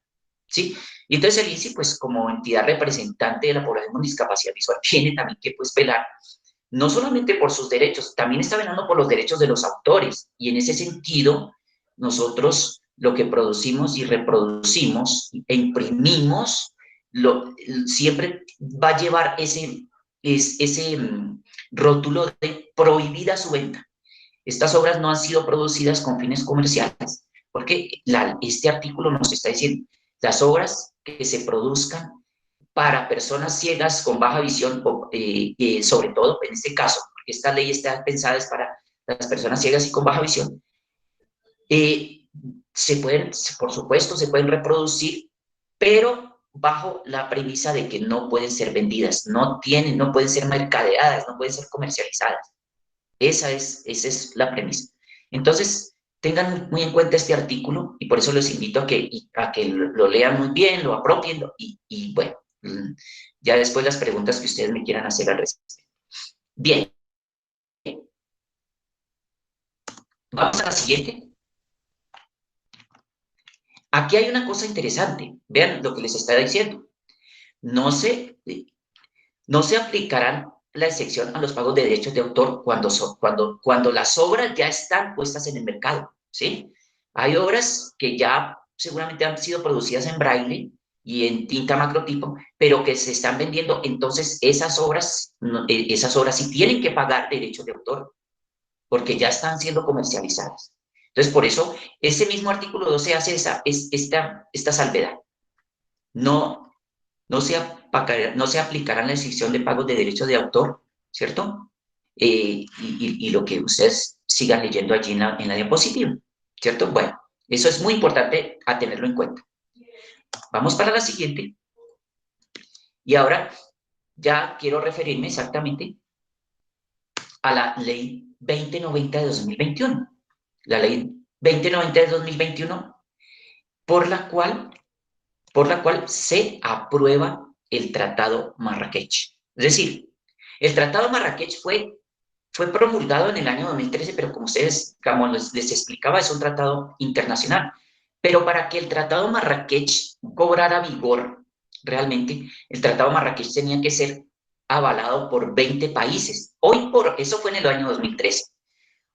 S2: ¿sí? Y entonces el INSI, pues como entidad representante de la población con discapacidad visual, tiene también que pues velar no solamente por sus derechos, también está velando por los derechos de los autores. Y en ese sentido, nosotros lo que producimos y reproducimos e imprimimos, siempre va a llevar ese rótulo de prohibida su venta. Estas obras no han sido producidas con fines comerciales, porque este artículo nos está diciendo, las obras que se produzcan para personas ciegas con baja visión, sobre todo en este caso, porque esta ley está pensada es para las personas ciegas y con baja visión, por supuesto, se pueden reproducir, pero bajo la premisa de que no pueden ser vendidas, no pueden ser mercadeadas, no pueden ser comercializadas. Esa es la premisa. Entonces, tengan muy en cuenta este artículo y por eso los invito a que lo lean muy bien, lo apropien y bueno, ya después las preguntas que ustedes me quieran hacer al respecto. Bien. Vamos a la siguiente. Aquí hay una cosa interesante. Vean lo que les está diciendo. No se aplicarán la excepción a los pagos de derechos de autor cuando las obras ya están puestas en el mercado, ¿sí? Hay obras que ya seguramente han sido producidas en braille y en tinta macrotipo, pero que se están vendiendo, entonces esas obras sí tienen que pagar derechos de autor, porque ya están siendo comercializadas. Entonces, por eso, ese mismo artículo 12 hace esta salvedad. No se aplicará la excepción de pagos de derechos de autor, ¿cierto? Y lo que ustedes sigan leyendo allí en la diapositiva, ¿cierto? Bueno, eso es muy importante a tenerlo en cuenta. Vamos para la siguiente. Y ahora ya quiero referirme exactamente a la Ley 2090 de 2021. La Ley 2090 de 2021, por la cual se aprueba el Tratado Marrakech. Es decir, el Tratado Marrakech fue promulgado en el año 2013, pero como ustedes, como les explicaba, es un tratado internacional. Pero para que el Tratado Marrakech cobrara vigor, realmente, el Tratado Marrakech tenía que ser avalado por 20 países. Eso fue en el año 2013.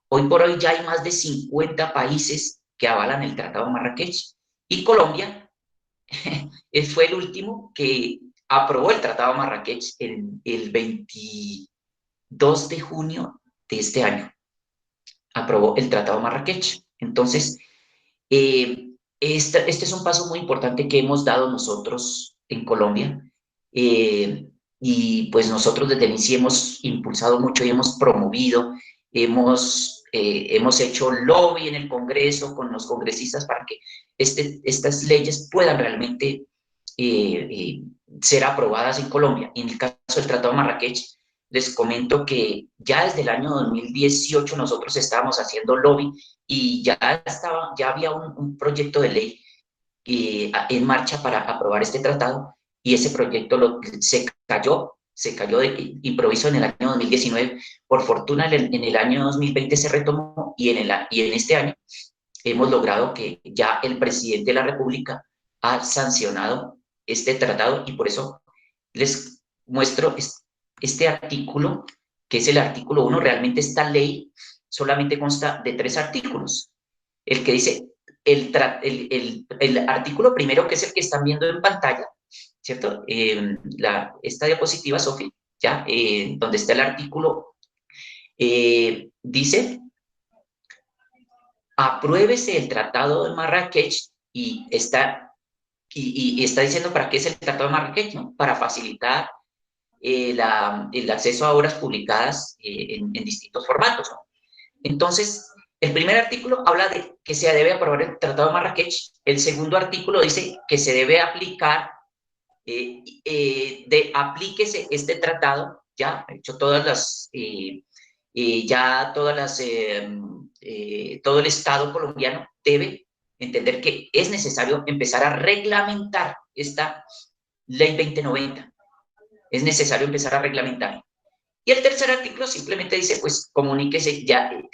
S2: Hoy por hoy ya hay más de 50 países que avalan el Tratado Marrakech. Y Colombia fue el último que aprobó el Tratado Marrakech el 22 de junio de este año. Aprobó el Tratado Marrakech. Entonces, este es un paso muy importante que hemos dado nosotros en Colombia. Y pues nosotros desde el inicio hemos impulsado mucho y hemos promovido, hemos hecho lobby en el Congreso con los congresistas para que estas leyes puedan realmente ser aprobadas en Colombia. En el caso del Tratado de Marrakech, les comento que ya desde el año 2018 nosotros estábamos haciendo lobby y ya había un proyecto de ley en marcha para aprobar este tratado y ese proyecto se cayó de improviso en el año 2019. Por fortuna en el año 2020 se retomó y en este año hemos logrado que ya el presidente de la República ha sancionado este tratado y por eso les muestro este artículo, que es el artículo 1. Realmente esta ley solamente consta de 3 artículos. El que dice, el artículo primero, que es el que están viendo en pantalla, ¿cierto? Esta diapositiva, Sofi, ya, donde está el artículo, dice, apruébese el Tratado de Marrakech y está diciendo para qué es el Tratado de Marrakech, ¿no? Para facilitar el acceso a obras publicadas en distintos formatos, ¿no? Entonces, el primer artículo habla de que se debe aprobar el Tratado de Marrakech. El segundo artículo dice que se debe aplicar, aplíquese este tratado, ya, hecho todo el Estado colombiano debe entender que es necesario empezar a reglamentar esta Ley 2090. Es necesario empezar a reglamentar. Y el tercer artículo simplemente dice, pues, comuníquese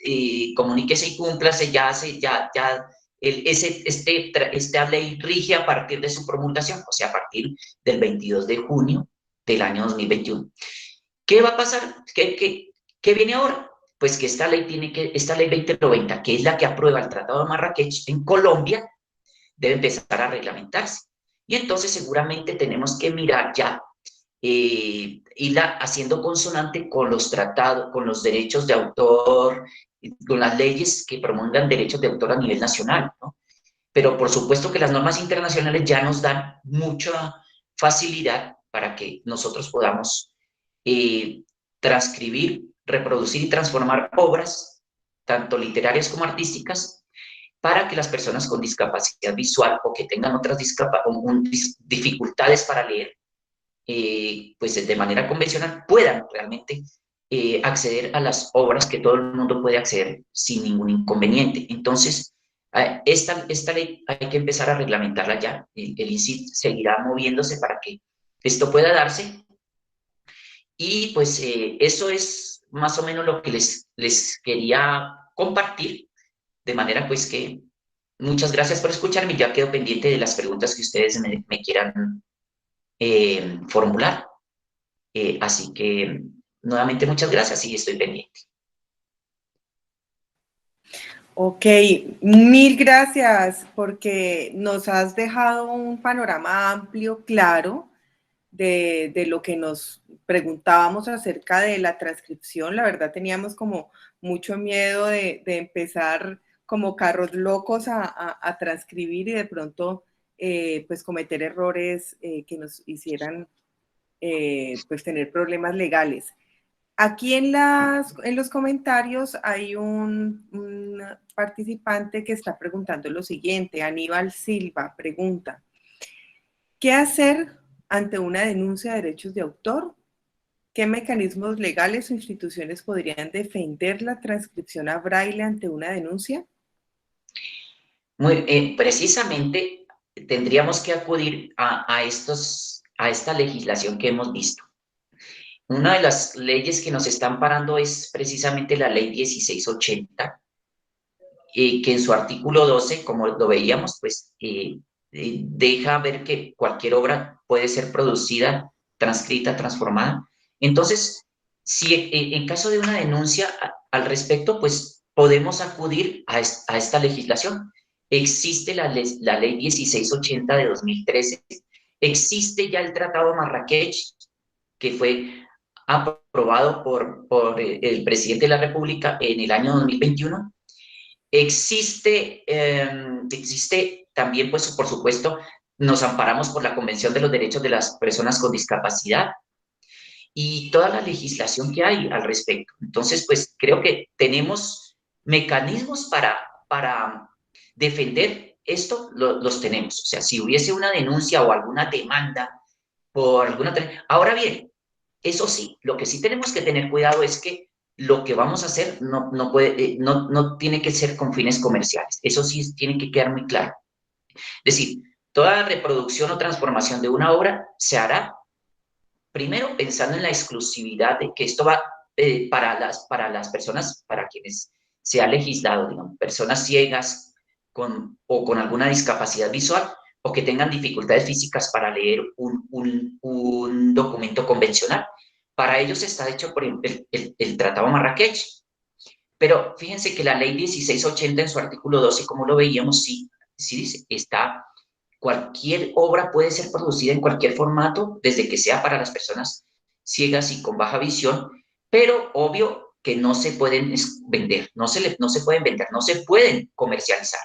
S2: y cúmplase, esta ley rige a partir de su promulgación, o sea, a partir del 22 de junio del año 2021. ¿Qué va a pasar? ¿Qué viene ahora? Pues que esta ley 2090, que es la que aprueba el Tratado de Marrakech en Colombia, debe empezar a reglamentarse. Y entonces seguramente tenemos que mirar ya irla haciendo consonante con los tratados, con los derechos de autor, con las leyes que promulgan derechos de autor a nivel nacional, ¿no? Pero por supuesto que las normas internacionales ya nos dan mucha facilidad para que nosotros podamos transcribir, reproducir y transformar obras, tanto literarias como artísticas, para que las personas con discapacidad visual o que tengan otras dificultades para leer, pues de manera convencional, puedan realmente acceder a las obras que todo el mundo puede acceder sin ningún inconveniente. Entonces, esta ley hay que empezar a reglamentarla ya. El INSID seguirá moviéndose para que esto pueda darse. Y pues eso es más o menos lo que les quería compartir, de manera pues que muchas gracias por escucharme. Ya quedo pendiente de las preguntas que ustedes me quieran formular. Así que nuevamente muchas gracias y estoy pendiente.
S1: Ok, mil gracias porque nos has dejado un panorama amplio, claro, de lo que nos preguntábamos acerca de la transcripción. La verdad teníamos como mucho miedo de empezar como carros locos a transcribir y de pronto pues cometer errores que nos hicieran pues tener problemas legales. Aquí en los comentarios hay un participante que está preguntando lo siguiente. Aníbal Silva pregunta, ¿qué hacer ante una denuncia de derechos de autor? ¿Qué mecanismos legales o instituciones podrían defender la transcripción a braille ante una denuncia?
S2: Precisamente tendríamos que acudir a esta legislación que hemos visto. Una de las leyes que nos están parando es precisamente la ley 1680, que en su artículo 12, como lo veíamos, pues deja ver que cualquier obra puede ser producida, transcrita, transformada. Entonces, si en caso de una denuncia al respecto, pues podemos acudir a esta legislación. Existe la ley 1680 de 2013, existe ya el Tratado Marrakech, que fue aprobado por el presidente de la República en el año 2021. Existe también, pues, por supuesto, nos amparamos por la Convención de los Derechos de las Personas con Discapacidad y toda la legislación que hay al respecto. Entonces, pues, creo que tenemos mecanismos para defender esto, los tenemos. O sea, si hubiese una denuncia o alguna demanda por alguna... Ahora bien, eso sí, lo que sí tenemos que tener cuidado es que lo que vamos a hacer no tiene que ser con fines comerciales. Eso sí tiene que quedar muy claro. Es decir, toda reproducción o transformación de una obra se hará primero pensando en la exclusividad de que esto va para las personas, para quienes se ha legislado, digamos, personas ciegas o con alguna discapacidad visual o que tengan dificultades físicas para leer un documento convencional. Para ellos está hecho por el Tratado Marrakech. Pero fíjense que la ley 1680 en su artículo 12, como lo veíamos, sí dice, cualquier obra puede ser producida en cualquier formato, desde que sea para las personas ciegas y con baja visión, pero obvio que no se pueden vender, no se pueden vender, no se pueden comercializar.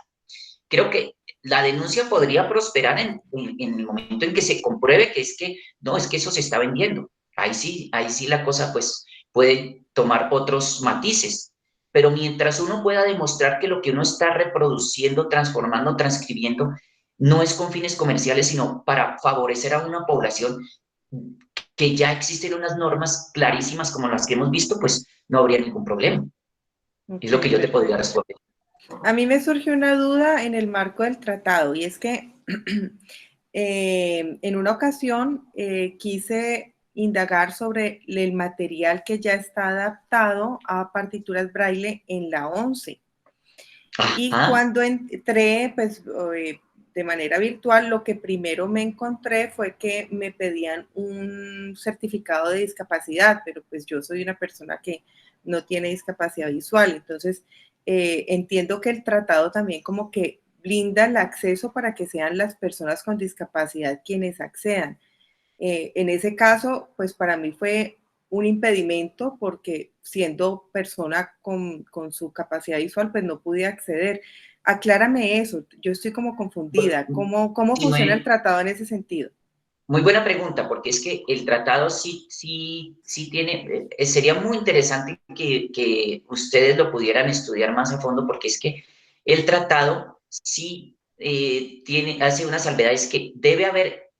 S2: Creo que la denuncia podría prosperar en el momento en que se compruebe que no, es que eso se está vendiendo. Ahí sí la cosa pues puede tomar otros matices. Pero mientras uno pueda demostrar que lo que uno está reproduciendo, transformando, transcribiendo, no es con fines comerciales, sino para favorecer a una población que ya existen unas normas clarísimas como las que hemos visto, pues no habría ningún problema. Okay. Es lo que yo te podría responder.
S1: A mí me surgió una duda en el marco del tratado y es que en una ocasión quise indagar sobre el material que ya está adaptado a partituras braille en la 11. Y cuando entré, pues de manera virtual, lo que primero me encontré fue que me pedían un certificado de discapacidad, pero pues yo soy una persona que no tiene discapacidad visual. Entonces, entiendo que el tratado también como que blinda el acceso para que sean las personas con discapacidad quienes accedan. En ese caso, pues para mí fue un impedimento porque siendo persona con su capacidad visual, pues no pude acceder. Aclárame eso, yo estoy como confundida. ¿Cómo funciona el tratado en ese sentido?
S2: Muy buena pregunta, porque es que el tratado sí tiene, sería muy interesante que ustedes lo pudieran estudiar más a fondo, porque es que El tratado sí hace unas salvedades que debe haber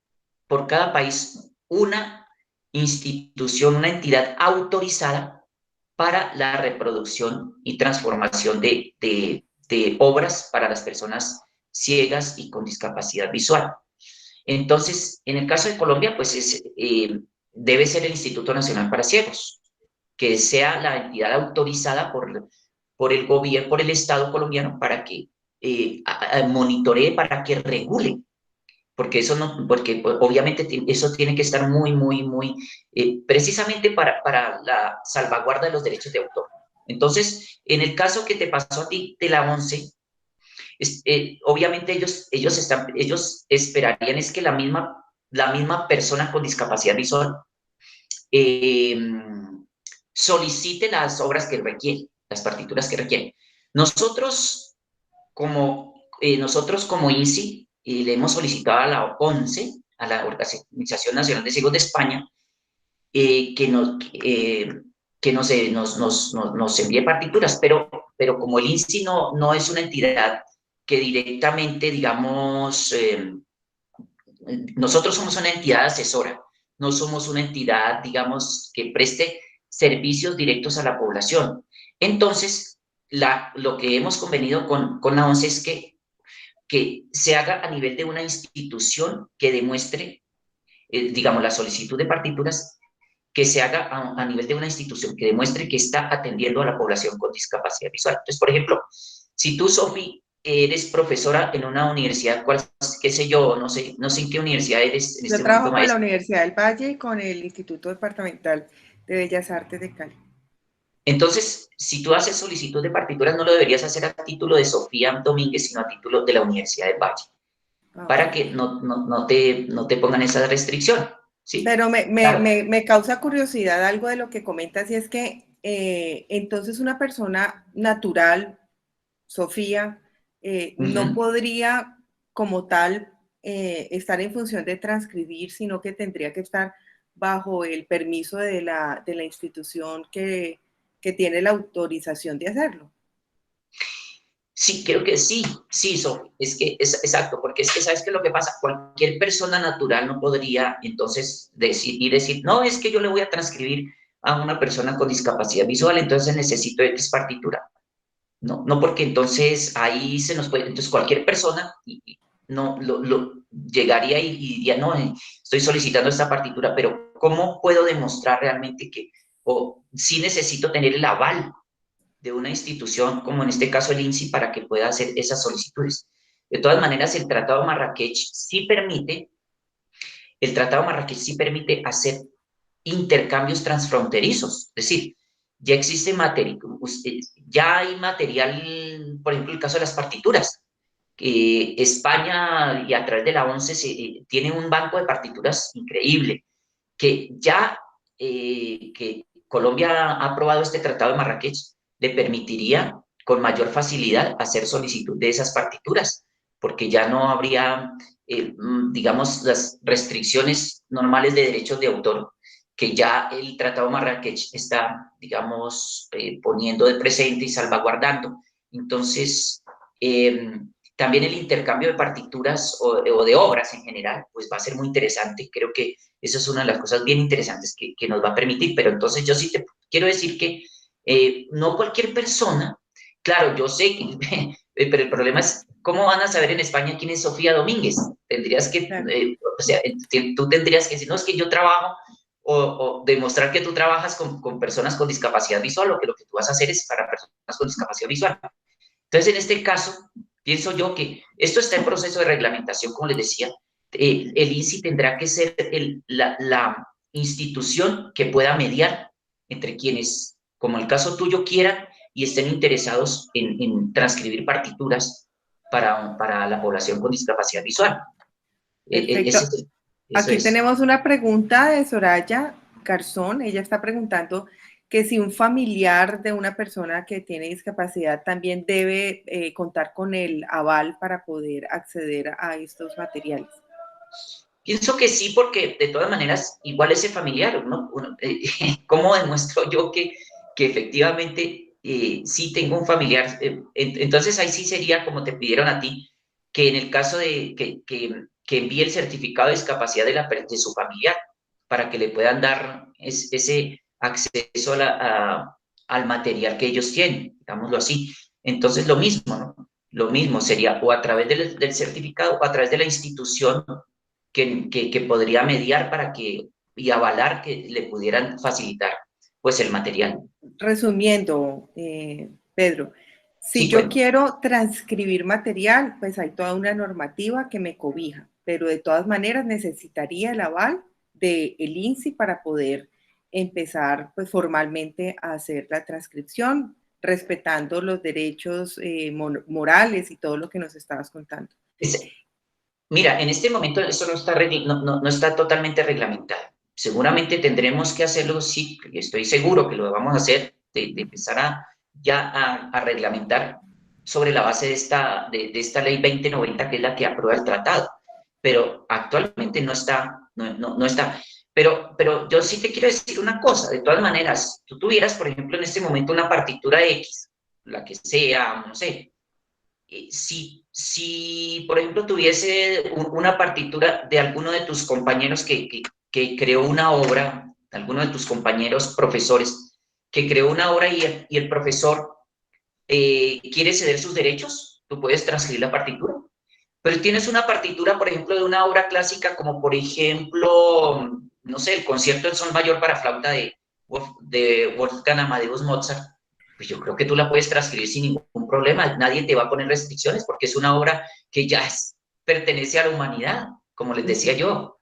S2: por cada país una institución, una entidad autorizada para la reproducción y transformación de obras para las personas ciegas y con discapacidad visual. Entonces, en el caso de Colombia, pues debe ser el Instituto Nacional para Ciegos, que sea la entidad autorizada por el gobierno, por el Estado colombiano, para que monitoree, para que regule, porque eso no, porque obviamente eso tiene que estar muy, precisamente para la salvaguarda de los derechos de autor. Entonces, en el caso que te pasó a ti de la 11, obviamente ellos esperarían es que la misma persona con discapacidad visual eh, solicite las obras que requieren, las partituras que requieren. Nosotros como INSI le hemos solicitado a la ONCE, a la Organización Nacional de Ciegos de España, que nos envíe partituras, pero como el INSI no es una entidad que directamente, digamos, nosotros somos una entidad asesora, no somos una entidad, digamos, que preste servicios directos a la población. Entonces, lo que hemos convenido con la ONCE es que se haga a nivel de una institución que demuestre, digamos, la solicitud de partituras, que se haga a nivel de una institución que demuestre que está atendiendo a la población con discapacidad visual. Entonces, por ejemplo, si tú, Sofi, eres profesora en una universidad, qué sé yo, no sé en qué universidad eres en
S1: Yo
S2: este momento,
S1: trabajo con la
S2: maestra.
S1: Universidad del Valle y con el Instituto Departamental de Bellas Artes de Cali.
S2: Entonces, si tú haces solicitud de partituras, no lo deberías hacer a título de Sofía Domínguez, sino a título de la Universidad del Valle, para que no te pongan esa restricción, ¿sí?
S1: Pero
S2: Claro.
S1: me causa curiosidad algo de lo que comentas, y es que entonces una persona natural, Sofía, no podría como tal estar en función de transcribir, sino que tendría que estar bajo el permiso de la institución que tiene la autorización de hacerlo.
S2: Sí, creo que sí, Sofi, es que es exacto, porque es que sabes que lo que pasa, cualquier persona natural no podría entonces decir, no, es que yo le voy a transcribir a una persona con discapacidad visual, entonces necesito X partitura. No, porque entonces ahí se nos puede, entonces cualquier persona no llegaría y diría, no, estoy solicitando esta partitura, pero ¿cómo puedo demostrar realmente que, o sí necesito tener el aval de una institución, como en este caso el INSI, para que pueda hacer esas solicitudes? De todas maneras, el Tratado Marrakech sí permite hacer intercambios transfronterizos, es decir, ya existe material, ya hay material, por ejemplo, el caso de las partituras, que España y a través de la ONCE tiene un banco de partituras increíble, que ya que Colombia ha aprobado este Tratado de Marrakech, le permitiría con mayor facilidad hacer solicitud de esas partituras, porque ya no habría, digamos, las restricciones normales de derechos de autor que ya el Tratado de Marrakech está, digamos, poniendo de presente y salvaguardando. Entonces, también el intercambio de partituras o de obras en general, pues va a ser muy interesante. Creo que eso es una de las cosas bien interesantes que nos va a permitir, pero entonces yo sí te quiero decir que no cualquier persona, claro, yo sé que, pero el problema es, ¿cómo van a saber en España quién es Sofía Domínguez? Tendrías que,
S1: Claro.
S2: o sea, tú tendrías que decir, no, es que yo trabajo, o demostrar que tú trabajas con personas con discapacidad visual, o que lo que tú vas a hacer es para personas con discapacidad visual. Entonces, en este caso, pienso yo que esto está en proceso de reglamentación, como les decía. El INSI tendrá que ser la institución que pueda mediar entre quienes, como el caso tuyo, quieran y estén interesados en transcribir partituras para la población con discapacidad visual.
S1: Perfecto.
S2: Eso
S1: Aquí
S2: es.
S1: tenemos una pregunta de Soraya Garzón. Ella está preguntando que si un familiar de una persona que tiene discapacidad también debe contar con el aval para poder acceder a estos materiales.
S2: Pienso que sí, porque de todas maneras, igual ese familiar, ¿no? ¿Cómo demuestro yo que efectivamente sí tengo un familiar, entonces ahí sí sería como te pidieron a ti, que en el caso de que envíe el certificado de discapacidad de su familiar, para que le puedan dar ese acceso al material que ellos tienen, digámoslo así. Entonces lo mismo, ¿no? Lo mismo sería o a través del certificado o a través de la institución que podría mediar para que y avalar que le pudieran facilitar pues el material.
S1: Resumiendo, Pedro, si
S2: Sí,
S1: yo
S2: bueno.
S1: quiero transcribir material, pues hay toda una normativa que me cobija, pero de todas maneras necesitaría el aval del INSI para poder empezar pues formalmente a hacer la transcripción, respetando los derechos morales y todo lo que nos estabas contando.
S2: Mira, en este momento eso no está totalmente reglamentado. Seguramente tendremos que hacerlo, sí, estoy seguro que lo vamos a hacer, de empezar a reglamentar sobre la base de esta ley 2090, que es la que aprueba el tratado. Pero actualmente no está, no está. Pero yo sí te quiero decir una cosa, de todas maneras, tú tuvieras, por ejemplo, en este momento una partitura X, la que sea, no sé, si, por ejemplo, tuviese una partitura de alguno de tus compañeros que creó una obra, alguno de tus compañeros profesores, que creó una obra y el profesor quiere ceder sus derechos, tú puedes transcribir la partitura. Pero tienes una partitura, por ejemplo, de una obra clásica, como por ejemplo, no sé, el concierto del Sol Mayor para flauta de Wolfgang Amadeus Mozart, pues yo creo que tú la puedes transcribir sin ningún problema. Nadie te va a poner restricciones porque es una obra que ya pertenece a la humanidad, como les decía yo.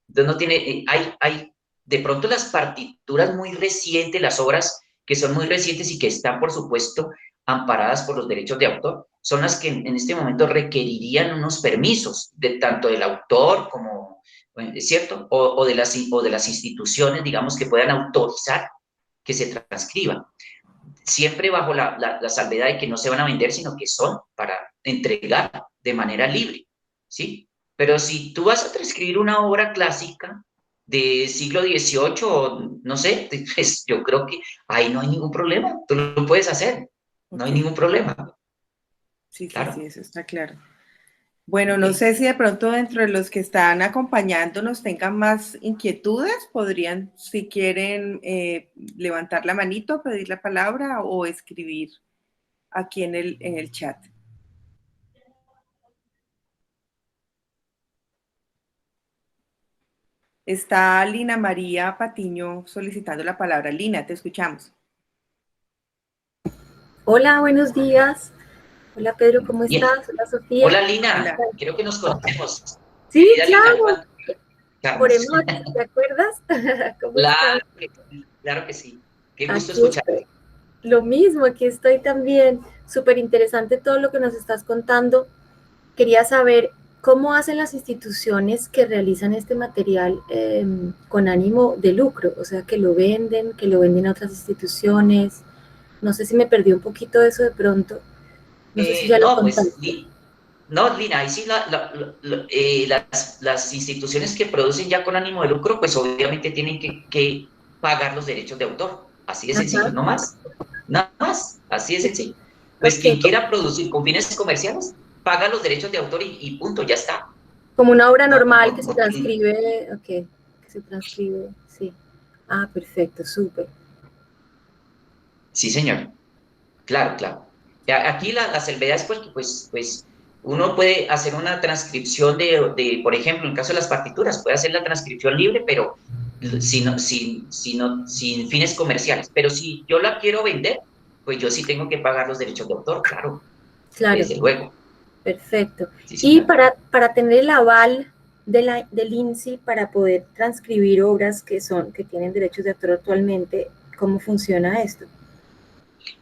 S2: Entonces no tiene, hay de pronto las partituras muy recientes, las obras que son muy recientes y que están, por supuesto, amparadas por los derechos de autor, son las que en este momento requerirían unos permisos, de tanto del autor como, ¿es cierto? O de las instituciones, digamos, que puedan autorizar que se transcriba. Siempre bajo la salvedad de que no se van a vender, sino que son para entregar de manera libre, ¿sí? Pero si tú vas a transcribir una obra clásica de siglo XVIII, no sé, pues yo creo que ahí no hay ningún problema, tú lo puedes hacer, no hay ningún problema.
S1: Sí,
S2: Claro.
S1: sí, eso está claro. Bueno, no
S2: Okay.
S1: sé si de pronto dentro de los que están acompañándonos tengan más inquietudes, podrían, si quieren, levantar la manito, pedir la palabra o escribir aquí en el chat. Está Lina María Patiño solicitando la palabra. Lina, te escuchamos.
S4: Hola, buenos días. Hola Pedro, ¿cómo
S2: Bien.
S4: estás? Hola Sofía.
S2: Hola Lina,
S1: Hola.
S2: creo que nos conocemos.
S4: Sí,
S2: Querida
S4: claro,
S2: Lina,
S4: por emoji, ¿te acuerdas? ¿Cómo estás?
S2: Claro que sí. Qué gusto
S4: Aquí
S2: escucharte.
S4: estoy. Lo mismo, aquí estoy también. Súper interesante todo lo que nos estás contando. Quería saber cómo hacen las instituciones que realizan este material con ánimo de lucro, o sea, que lo venden a otras instituciones. No sé si me perdí un poquito de eso de pronto. No sé si ya lo
S2: No, pues,
S4: contaste.
S2: no, Lina, ahí sí las instituciones que producen ya con ánimo de lucro, pues obviamente tienen que pagar los derechos de autor. Así de sencillo,
S4: Ajá.
S2: no más. Nada más, así de sencillo. Pues quien
S4: Ok,
S2: quiera producir con fines comerciales, paga los derechos de autor y punto, ya está.
S4: como una obra
S2: No,
S4: normal que se transcribe, ok, que se transcribe, sí. Ah, perfecto, súper.
S2: sí, señor. Claro, claro. Aquí la salvedad es pues uno puede hacer una transcripción por ejemplo, en caso de las partituras, puede hacer la transcripción libre, pero sin fines comerciales. Pero si yo la quiero vender, pues yo sí tengo que pagar los derechos de autor, claro,
S4: Claro,
S2: desde luego.
S4: perfecto.
S2: Sí,
S4: Y
S2: señor.
S4: para tener el aval del INSI para poder transcribir obras que tienen derechos de autor actualmente, ¿cómo funciona esto?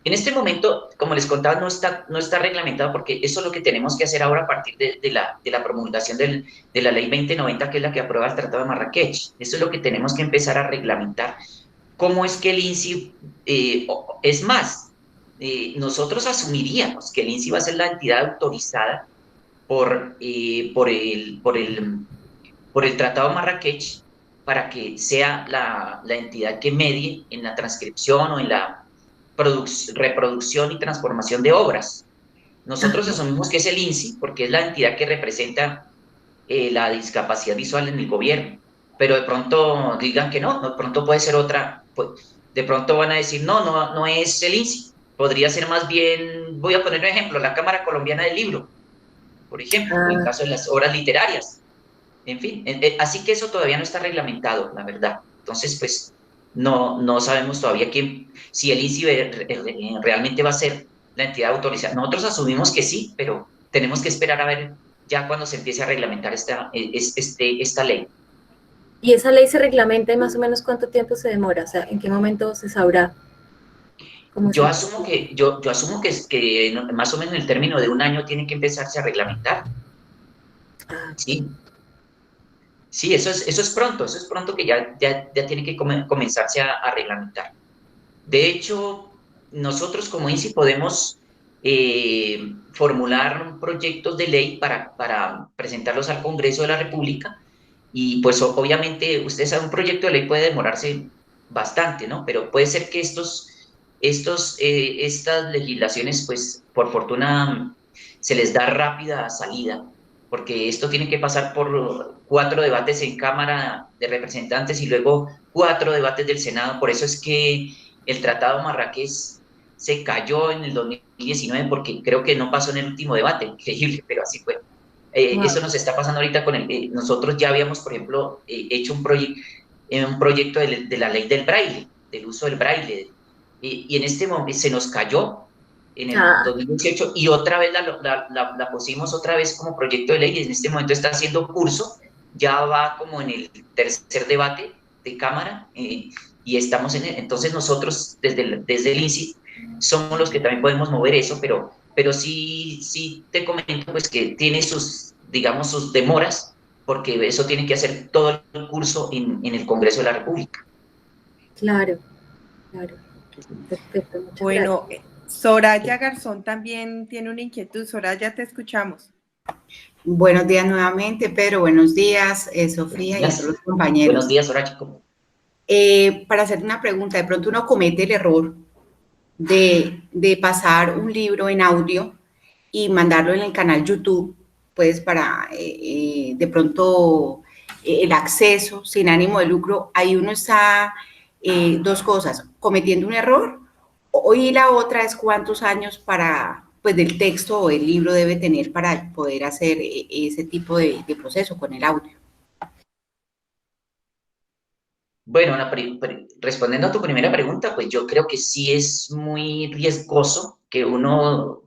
S2: En este momento, como les contaba, no está reglamentado porque eso es lo que tenemos que hacer ahora a partir de la promulgación de la ley 2090, que es la que aprueba el Tratado de Marrakech. Eso es lo que tenemos que empezar a reglamentar. ¿Cómo es que el INSI, es más, nosotros asumiríamos que el INSI va a ser la entidad autorizada por el Tratado de Marrakech para que sea la entidad que medie en la transcripción o reproducción y transformación de obras. Nosotros asumimos que es el INSI, porque es la entidad que representa la discapacidad visual en el gobierno, pero de pronto digan que no, de pronto puede ser otra, pues, de pronto van a decir, no es el INSI, podría ser más bien, voy a poner un ejemplo, la Cámara Colombiana del Libro, por ejemplo, en el caso de las obras literarias, en fin, así que eso todavía no está reglamentado, la verdad. Entonces, pues, no sabemos todavía si el INSI realmente va a ser la entidad autorizada. Nosotros asumimos que sí, pero tenemos que esperar a ver ya cuando se empiece a reglamentar esta ley.
S4: ¿Y esa ley se reglamenta y más o menos cuánto tiempo se demora? O sea, ¿en qué momento se sabrá cómo
S2: Yo
S4: se...
S2: asumo que más o menos en el término de un año tiene que empezarse a reglamentar.
S4: Ah,
S2: Sí, sí, eso es pronto que ya tiene que comenzarse a reglamentar. De hecho, nosotros como INSI podemos formular proyectos de ley para presentarlos al Congreso de la República y pues obviamente, usted sabe, un proyecto de ley puede demorarse bastante, ¿no? Pero puede ser que estas legislaciones, pues por fortuna, se les da rápida salida, porque esto tiene que pasar por 4 debates en Cámara de Representantes y luego 4 debates del Senado. Por eso es que el Tratado Marrakech se cayó en el 2019 porque creo que no pasó en el último debate, increíble, pero así fue.
S4: wow.
S2: Eso nos está pasando ahorita con nosotros ya habíamos, por ejemplo, hecho un proyecto de la ley del braille, del uso del braille, y en este momento se nos cayó en el
S4: Ah,
S2: 2018 y otra vez la pusimos otra vez como proyecto de ley y en este momento está haciendo curso, ya va como en el tercer debate de Cámara y estamos entonces nosotros desde el INSI somos los que también podemos mover eso, pero sí te comento pues que tiene digamos, sus demoras, porque eso tiene que hacer todo el curso en el Congreso de la República.
S4: claro, claro. Perfecto, muchas
S1: Bueno,
S4: gracias.
S1: Soraya Garzón también tiene una inquietud. Soraya, te escuchamos.
S3: Buenos días nuevamente, Pedro. Buenos días, Sofía y a todos los compañeros.
S2: Buenos días, Horacio.
S3: Para hacer una pregunta, de pronto uno comete el error de pasar un libro en audio y mandarlo en el canal YouTube, pues para de pronto el acceso sin ánimo de lucro, ahí uno está dos cosas, cometiendo un error y la otra es cuántos años pues del texto o el libro debe tener para poder hacer ese tipo de proceso con el audio.
S2: Bueno, respondiendo a tu primera pregunta, pues yo creo que sí es muy riesgoso que uno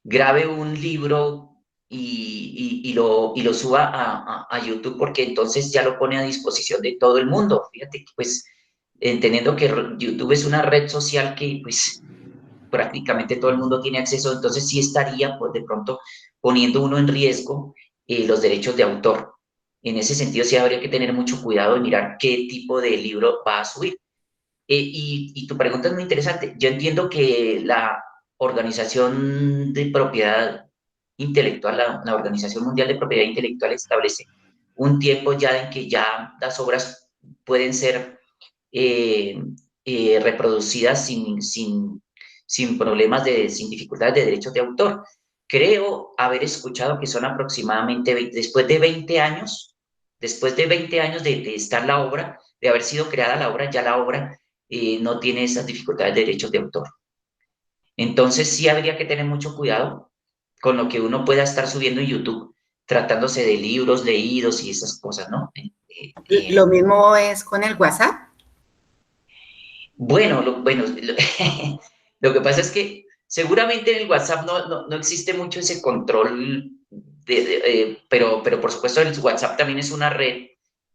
S2: grabe un libro y lo suba a YouTube, porque entonces ya lo pone a disposición de todo el mundo. Fíjate que pues entendiendo que YouTube es una red social que pues prácticamente todo el mundo tiene acceso, entonces sí estaría pues de pronto poniendo uno en riesgo los derechos de autor. En ese sentido sí habría que tener mucho cuidado de mirar qué tipo de libro va a subir. Y tu pregunta es muy interesante. Yo entiendo que la Organización de Propiedad Intelectual, la Organización Mundial de Propiedad Intelectual establece un tiempo ya en que ya las obras pueden ser reproducidas sin problemas, sin dificultades de derechos de autor. Creo haber escuchado que son aproximadamente, después de 20 años de estar la obra, de haber sido creada la obra, ya la obra no tiene esas dificultades de derechos de autor. Entonces sí habría que tener mucho cuidado con lo que uno pueda estar subiendo en YouTube, tratándose de libros leídos y esas cosas, ¿no?
S3: Lo mismo es con el WhatsApp.
S2: Bueno, lo que pasa es que seguramente en el WhatsApp no existe mucho ese control, pero por supuesto el WhatsApp también es una red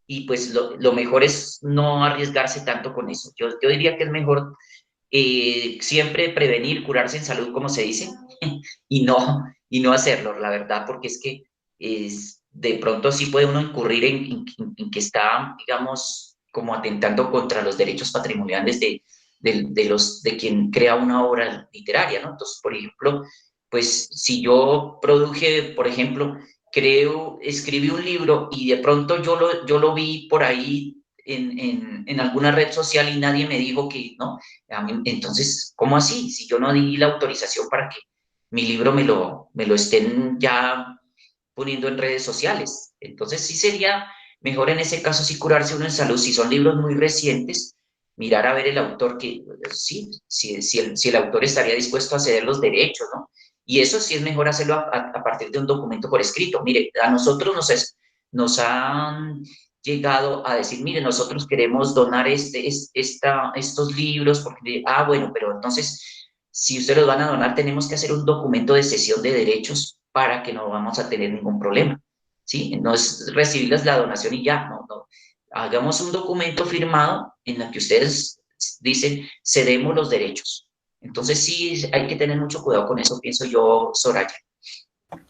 S2: y pues lo mejor es no arriesgarse tanto con eso. Yo diría que es mejor siempre prevenir, curarse en salud, como se dice, y no hacerlo, la verdad, porque es que de pronto sí puede uno incurrir en que está, digamos, como atentando contra los derechos patrimoniales de quien crea una obra literaria, ¿no? Entonces, por ejemplo, pues si yo produje, por ejemplo, escribí un libro y de pronto yo lo vi por ahí en alguna red social y nadie me dijo que no. Entonces, ¿cómo así? Si yo no di la autorización para que mi libro me lo estén ya poniendo en redes sociales. Entonces, sí sería mejor en ese caso sí curarse uno en salud. Si son libros muy recientes, mirar a ver el autor que, sí, si el autor estaría dispuesto a ceder los derechos, ¿no? Y eso sí es mejor hacerlo a partir de un documento por escrito. Mire, a nosotros nos han llegado a decir, mire, nosotros queremos donar estos libros, porque, bueno, pero entonces, si ustedes los van a donar, tenemos que hacer un documento de cesión de derechos para que no vamos a tener ningún problema, ¿sí? No es recibirles la donación y ya, no, no. Hagamos un documento firmado en el que ustedes dicen, cedemos los derechos. Entonces, sí, hay que tener mucho cuidado con eso, pienso yo, Soraya.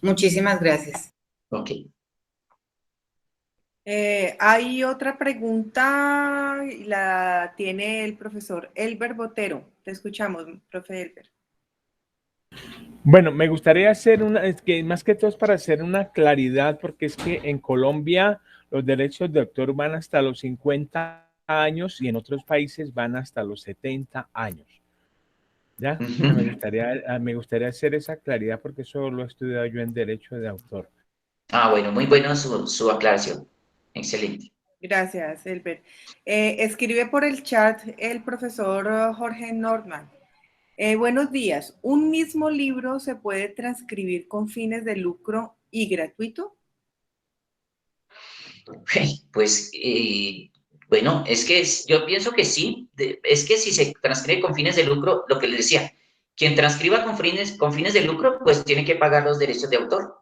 S3: Muchísimas gracias.
S2: Ok.
S1: Hay otra pregunta, y la tiene el profesor Elber Botero. Te escuchamos, profe Elber.
S5: Bueno, me gustaría hacer es que más que todo es para hacer una claridad, porque es que en Colombia los derechos de autor van hasta los 50 años y en otros países van hasta los 70 años. ¿Ya?
S2: Uh-huh.
S5: Me gustaría hacer esa claridad porque eso lo he estudiado yo en Derecho de Autor.
S2: Bueno, muy buena su aclaración. Excelente.
S1: Gracias, Elber. Escribe por el chat el profesor Jorge Nordman. Buenos días. ¿Un mismo libro se puede transcribir con fines de lucro y gratuito?
S2: Pues, bueno, es que yo pienso que sí. Es que si se transcribe con fines de lucro, lo que les decía, quien transcriba con fines de lucro, pues tiene que pagar los derechos de autor.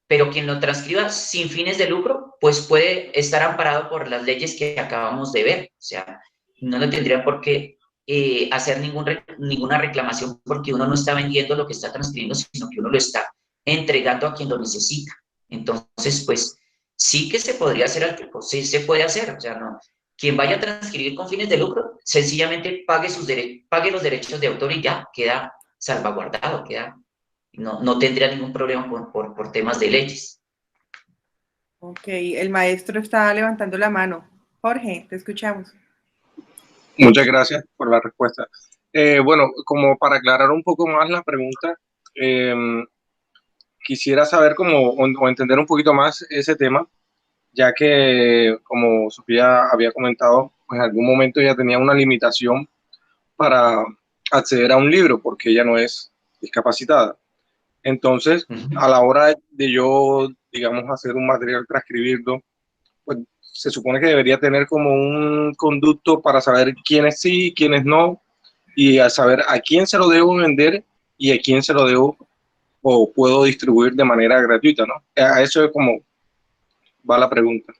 S2: Pero quien lo transcriba sin fines de lucro, pues puede estar amparado por las leyes que acabamos de ver. O sea, no le tendría por qué hacer ninguna reclamación porque uno no está vendiendo lo que está transcribiendo, sino que uno lo está entregando a quien lo necesita. Entonces, pues, sí que se podría hacer, sí se puede hacer. O sea, no, quien vaya a transcribir con fines de lucro, sencillamente pague los derechos de autor y ya queda salvaguardado, no tendría ningún problema por temas de leyes.
S1: Ok, el maestro está levantando la mano. Jorge, te escuchamos.
S6: Muchas gracias por la respuesta. Bueno, como para aclarar un poco más la pregunta, quisiera saber o entender un poquito más ese tema, ya que, como Sofía había comentado, pues en algún momento ella tenía una limitación para acceder a un libro porque ella no es discapacitada. Entonces, a la hora de yo, digamos, hacer un material, transcribirlo, pues se supone que debería tener como un conducto para saber quiénes sí, quiénes no, y a saber a quién se lo debo vender y a quién se lo debo o puedo distribuir de manera gratuita, ¿no? A eso es como va la pregunta.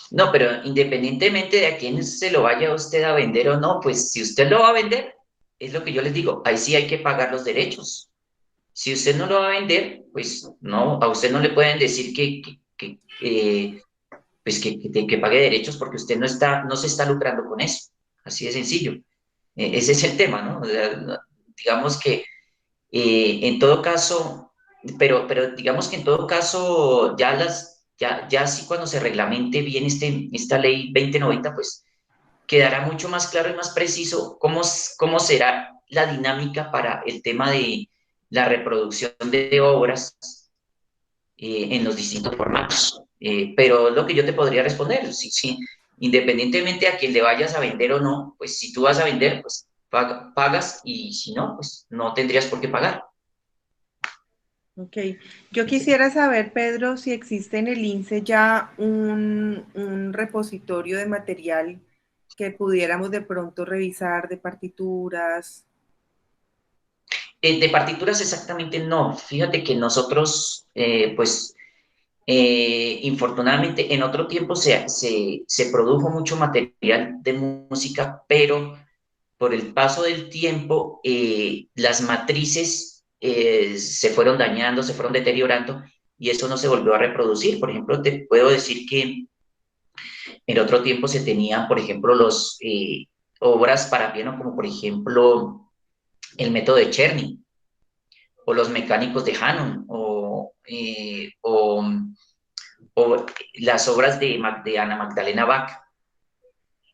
S2: No, pero independientemente de a quién se lo vaya usted a vender o no, pues si usted lo va a vender, es lo que yo les digo, ahí sí hay que pagar los derechos. Si usted no lo va a vender, pues no, a usted no le pueden decir pues que pague derechos porque usted no se está lucrando con eso. Así de sencillo. Ese es el tema, ¿no? O sea, digamos que en todo caso, pero digamos que en todo caso, ya sí cuando se reglamente bien esta ley 2090, pues quedará mucho más claro y más preciso cómo será la dinámica para el tema de la reproducción de obras en los distintos formatos. Pero lo que yo te podría responder, sí, independientemente a quien le vayas a vender o no, pues si tú vas a vender, pues pagas y si no, pues no tendrías por qué pagar.
S1: Ok, yo quisiera saber, Pedro, si existe en el INSE ya un repositorio de material que pudiéramos de pronto revisar de partituras.
S2: De partituras exactamente no. Fíjate que nosotros, pues, infortunadamente en otro tiempo se produjo mucho material de música, pero por el paso del tiempo las matrices se fueron dañando, se fueron deteriorando y eso no se volvió a reproducir. Por ejemplo, te puedo decir que en otro tiempo se tenían, por ejemplo, los obras para piano, como por ejemplo el método de Czerny o los mecánicos de Hanon o las obras de Ana Magdalena Bach.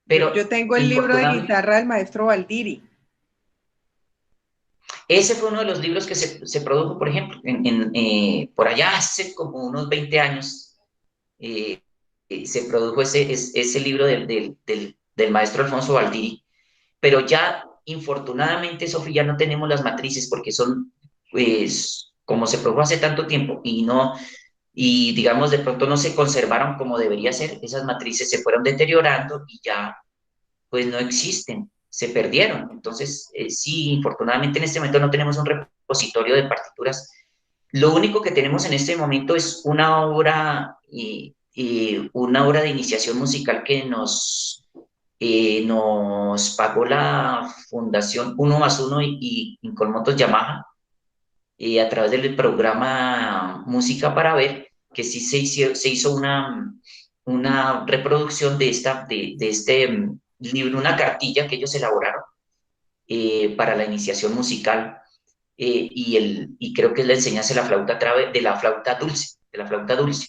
S2: Pero
S1: yo tengo el libro de guitarra del maestro Valdiri.
S2: Ese fue uno de los libros que se produjo, por ejemplo, por allá hace como unos 20 años, se produjo ese libro del maestro Alfonso Valdiri, pero ya, infortunadamente, Sofía, ya no tenemos las matrices porque son, pues, como se produjo hace tanto tiempo y digamos, de pronto no se conservaron como debería ser, esas matrices se fueron deteriorando y ya pues no existen, se perdieron. Entonces, sí, infortunadamente en este momento no tenemos un repositorio de partituras. Lo único que tenemos en este momento es una obra de iniciación musical que nos pagó la Fundación Uno más Uno y Colmotos Yamaha, a través del programa Música para Ver, que sí se hizo una reproducción de este libro, una cartilla que ellos elaboraron para la iniciación musical, y creo que es la enseñanza de la flauta de la flauta dulce, de la flauta dulce.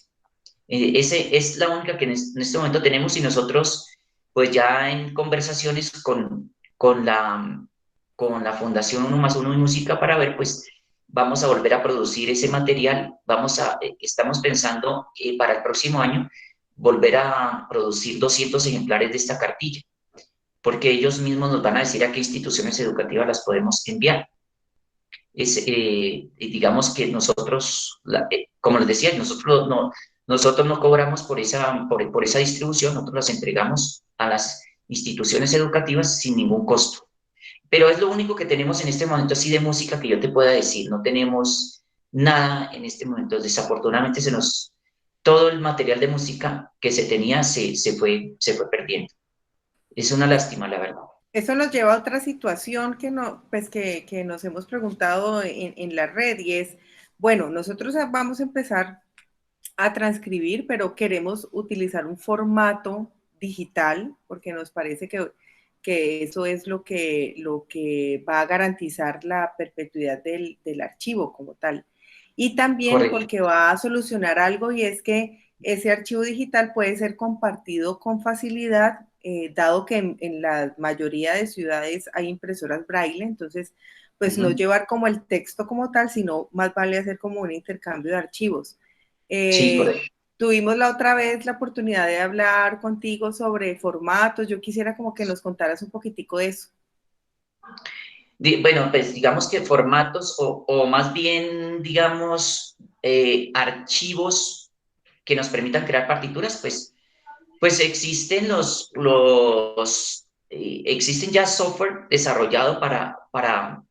S2: Ese es la única que en este momento tenemos, y nosotros pues ya en conversaciones con la Fundación Uno más Uno y Música para Ver, pues vamos a volver a producir ese material. Estamos pensando para el próximo año volver a producir 200 ejemplares de esta cartilla, porque ellos mismos nos van a decir a qué instituciones educativas las podemos enviar. Digamos que nosotros, como les decía, nosotros no cobramos por esa distribución, nosotros las entregamos a las instituciones educativas sin ningún costo. Pero es lo único que tenemos en este momento así de música que yo te pueda decir. No tenemos nada en este momento. Desafortunadamente todo el material de música que se tenía se fue perdiendo. Es una lástima, la verdad.
S1: Eso nos lleva a otra situación pues que nos hemos preguntado en la red, y es, bueno, nosotros vamos a empezar a transcribir, pero queremos utilizar un formato digital porque nos parece que eso es lo que va a garantizar la perpetuidad del archivo como tal. Y también
S2: Correcto.
S1: Porque va a solucionar algo, y es que ese archivo digital puede ser compartido con facilidad, dado que en la mayoría de ciudades hay impresoras braille. Entonces, pues no llevar como el texto como tal, sino más vale hacer como un intercambio de archivos.
S2: Sí, correcto.
S1: Tuvimos la otra vez la oportunidad de hablar contigo sobre formatos. Yo quisiera como que nos contaras un poquitico de eso.
S2: Bueno, pues digamos que formatos o más bien, digamos, archivos que nos permitan crear partituras, pues existen existen ya software desarrollado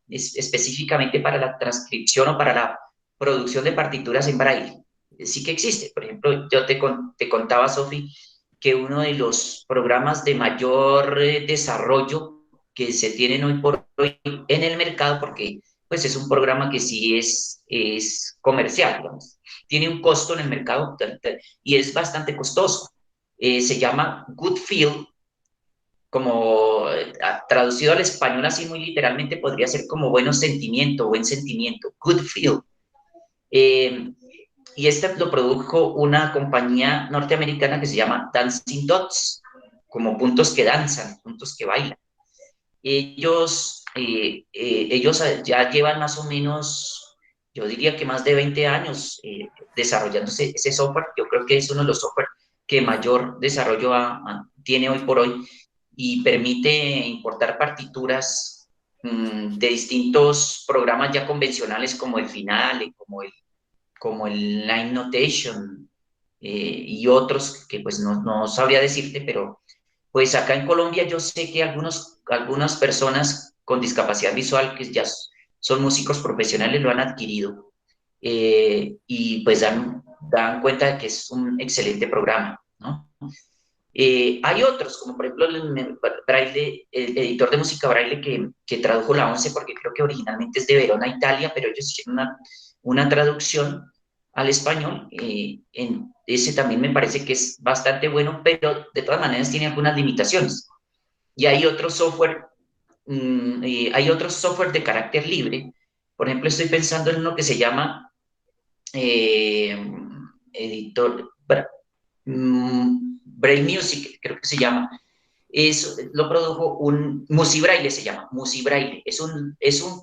S2: específicamente para la transcripción o para la producción de partituras en braille. Sí que existe. Por ejemplo, yo te contaba, Sofi, que uno de los programas de mayor desarrollo que se tienen hoy por hoy en el mercado, porque pues es un programa que sí es comercial, digamos, tiene un costo en el mercado y es bastante costoso. Se llama Good Feel, como traducido al español así muy literalmente podría ser como buen sentimiento, Good Feel. Y este lo produjo una compañía norteamericana que se llama Dancing Dots, como puntos que danzan, puntos que bailan. Ellos ya llevan más o menos, yo diría que más de 20 años desarrollándose ese software. Yo creo que es uno de los software que mayor desarrollo tiene hoy por hoy, y permite importar partituras de distintos programas ya convencionales como el Finale, como el Line Notation, y otros que pues no sabría decirte, pero pues acá en Colombia yo sé que algunas personas con discapacidad visual que ya son músicos profesionales lo han adquirido, y pues dan cuenta de que es un excelente programa, ¿no? Hay otros, como por ejemplo el editor de música Braille que tradujo la ONCE, porque creo que originalmente es de Verona, Italia, pero ellos hicieron una traducción al español. Ese también me parece que es bastante bueno, pero de todas maneras tiene algunas limitaciones. Y hay otros software de carácter libre. Por ejemplo, estoy pensando en uno que se llama editor Braille Music, creo que se llama, lo produjo un Musibraille, se llama Musibraille. Es un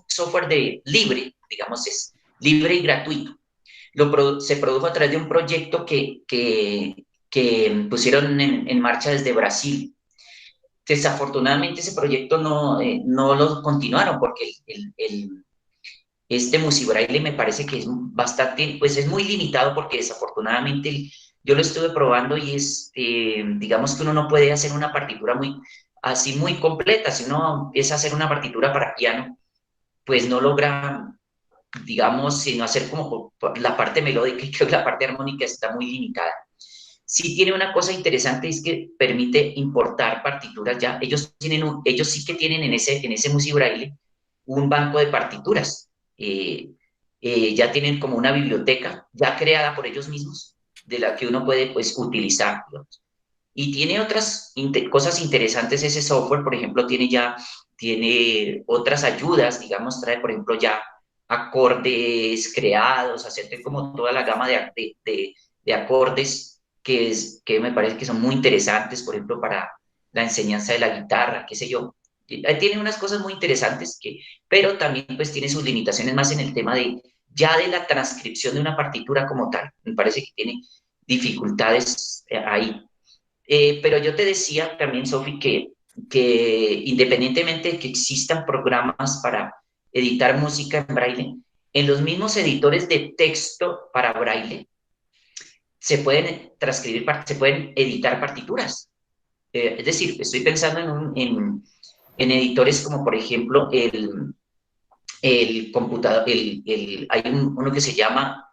S2: software libre, digamos, es libre y gratuito. Se produjo a través de un proyecto que pusieron en marcha desde Brasil. Desafortunadamente ese proyecto no lo continuaron porque este Musibraille me parece que es bastante, pues es muy limitado porque desafortunadamente yo lo estuve probando y digamos que uno no puede hacer una partitura así muy completa. Si uno empieza a hacer una partitura para piano, pues no logra, digamos, sino hacer como la parte melódica, y creo que la parte armónica está muy limitada. Sí tiene una cosa interesante, es que permite importar partituras ya. Ellos sí que tienen en ese Musibraille un banco de partituras. Ya tienen como una biblioteca ya creada por ellos mismos, de la que uno puede, pues, utilizar, digamos. Y tiene otras cosas interesantes ese software. Por ejemplo, tiene otras ayudas, digamos, trae, por ejemplo, ya acordes creados, hacerte como toda la gama de acordes que me parece que son muy interesantes, por ejemplo, para la enseñanza de la guitarra, qué sé yo. Tiene unas cosas muy interesantes, pero también pues tiene sus limitaciones más en el tema de la transcripción de una partitura como tal. Me parece que tiene dificultades ahí. Pero yo te decía también, Sofi, que independientemente de que existan programas para editar música en braille, en los mismos editores de texto para braille se pueden se pueden editar partituras. Es decir, estoy pensando en editores como, por ejemplo, el computador, hay uno que se llama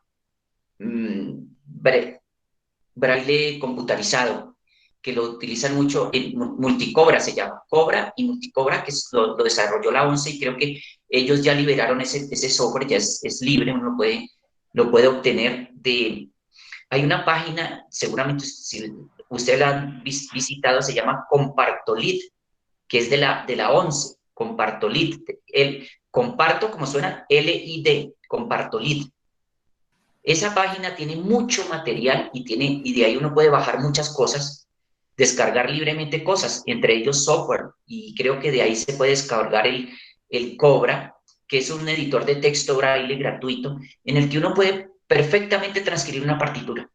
S2: braille computarizado, que lo utilizan mucho, en Multicobra se llama, Cobra y Multicobra, que lo desarrolló la ONCE, y creo que ellos ya liberaron ese software, ya es libre, uno lo puede obtener hay una página, seguramente si usted la han visitado, se llama Compartolit, que es de la ONCE, Compartolit, comparto, como suena, LID, Compartolit. Esa página tiene mucho material y de ahí uno puede bajar muchas cosas, descargar libremente cosas, entre ellos software, y creo que de ahí se puede descargar el Cobra, que es un editor de texto braille gratuito, en el que uno puede perfectamente transcribir una partitura.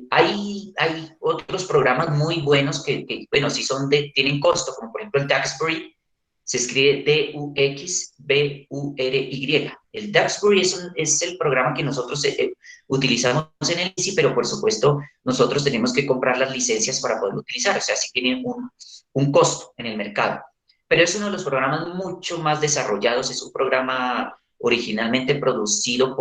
S2: Hay otros programas muy buenos bueno, si tienen costo, como por ejemplo el Duxbury, se escribe D-U-X-B-U-R-Y. El Duxbury es el programa que nosotros utilizamos en el ICI, pero por supuesto nosotros tenemos que comprar las licencias para poderlo utilizar, o sea, sí tiene un costo en el mercado. Pero es uno de los programas mucho más desarrollados, es un programa originalmente producido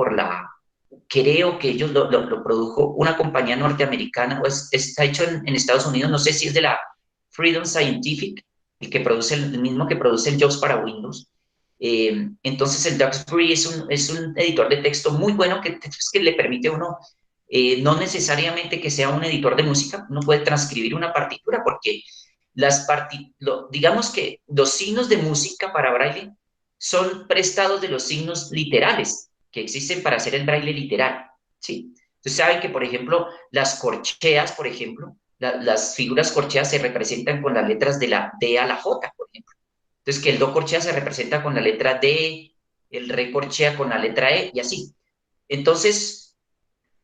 S2: creo que ellos lo produjo una compañía norteamericana, o está hecho en Estados Unidos, no sé si es de la Freedom Scientific, el mismo que produce el JAWS para Windows. Entonces el Duxbury es un editor de texto muy bueno que le permite a uno, no necesariamente que sea un editor de música, uno puede transcribir una partitura, porque digamos que los signos de música para braille son prestados de los signos literales que existen para hacer el braille literal, ¿sí? Ustedes saben que, por ejemplo, las corcheas, por ejemplo, las figuras corcheas se representan con las letras de la D a la J, por ejemplo. Entonces, que el do corchea se representa con la letra D, el re corchea con la letra E, y así. Entonces,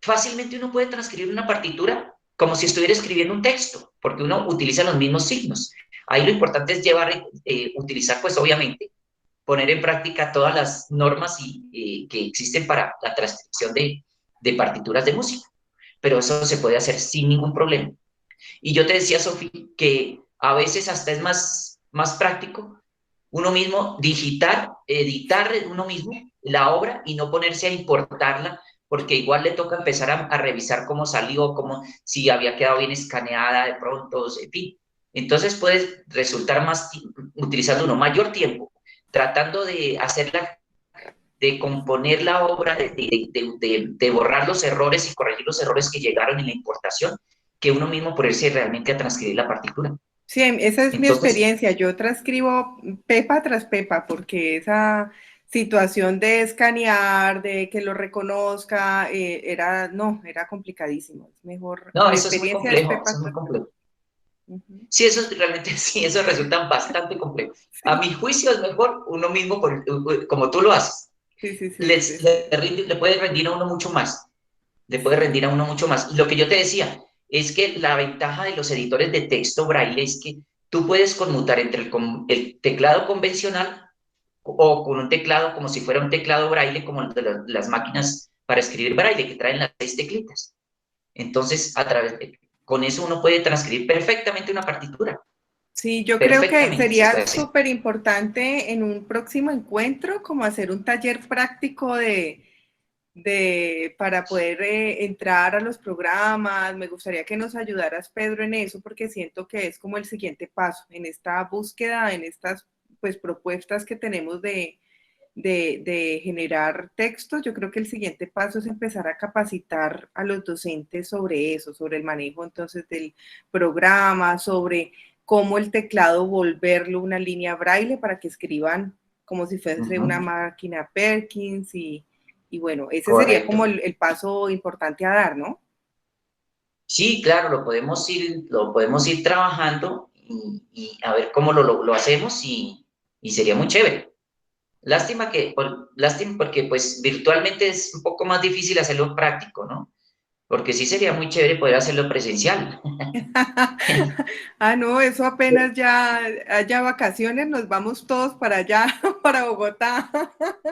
S2: fácilmente uno puede transcribir una partitura como si estuviera escribiendo un texto, porque uno utiliza los mismos signos. Ahí lo importante es utilizar, pues obviamente, poner en práctica todas las normas que existen para la transcripción de partituras de música. Pero eso se puede hacer sin ningún problema. Y yo te decía, Sofía, que a veces hasta es más práctico uno mismo editar uno mismo la obra y no ponerse a importarla, porque igual le toca empezar a revisar cómo salió, si había quedado bien escaneada de pronto, en fin. Entonces puede resultar utilizando uno mayor tiempo, tratando de componer la obra, de borrar los errores y corregir los errores que llegaron en la importación, que uno mismo ponerse realmente a transcribir la partitura.
S1: Sí, esa es mi experiencia. Yo transcribo pepa tras pepa, porque esa situación de escanear, de que lo reconozca, era complicadísimo. Es mejor.
S2: No, eso es muy complejo, eso es muy complejo.
S1: Ujú.
S2: Sí, eso realmente, sí, eso resulta bastante complejo. A mi juicio es mejor uno mismo, como tú lo haces.
S1: Sí, sí, sí, sí,
S2: Les,
S1: sí, sí.
S2: le puede rendir a uno mucho más, le puede rendir a uno mucho más. Y lo que yo te decía es que la ventaja de los editores de texto braille es que tú puedes conmutar entre el teclado convencional o con un teclado como si fuera un teclado braille, como el de las máquinas para escribir braille, que traen las 6 teclitas. Entonces, con eso uno puede transcribir perfectamente una partitura.
S1: Sí, yo creo que
S2: Perfectamente se puede
S1: sería
S2: hacer.
S1: súper importante en un próximo encuentro como hacer un taller práctico para poder entrar a los programas. Me gustaría que nos ayudaras, Pedro, en eso, porque siento que es como el siguiente paso en esta búsqueda, en estas pues propuestas que tenemos de generar textos. Yo creo que el siguiente paso es empezar a capacitar a los docentes sobre eso, sobre el manejo entonces del programa, sobre cómo el teclado volverlo una línea braille para que escriban como si fuese una máquina Perkins y bueno, ese sería como
S2: Correcto.
S1: el paso importante a dar, ¿no?
S2: Sí, claro, lo podemos ir trabajando y a ver cómo lo hacemos y sería muy chévere. Lástima porque pues virtualmente es un poco más difícil hacerlo práctico, ¿no? Porque sí sería muy chévere poder hacerlo presencial.
S1: Ah, no, eso apenas ya haya vacaciones, nos vamos todos para allá, para Bogotá.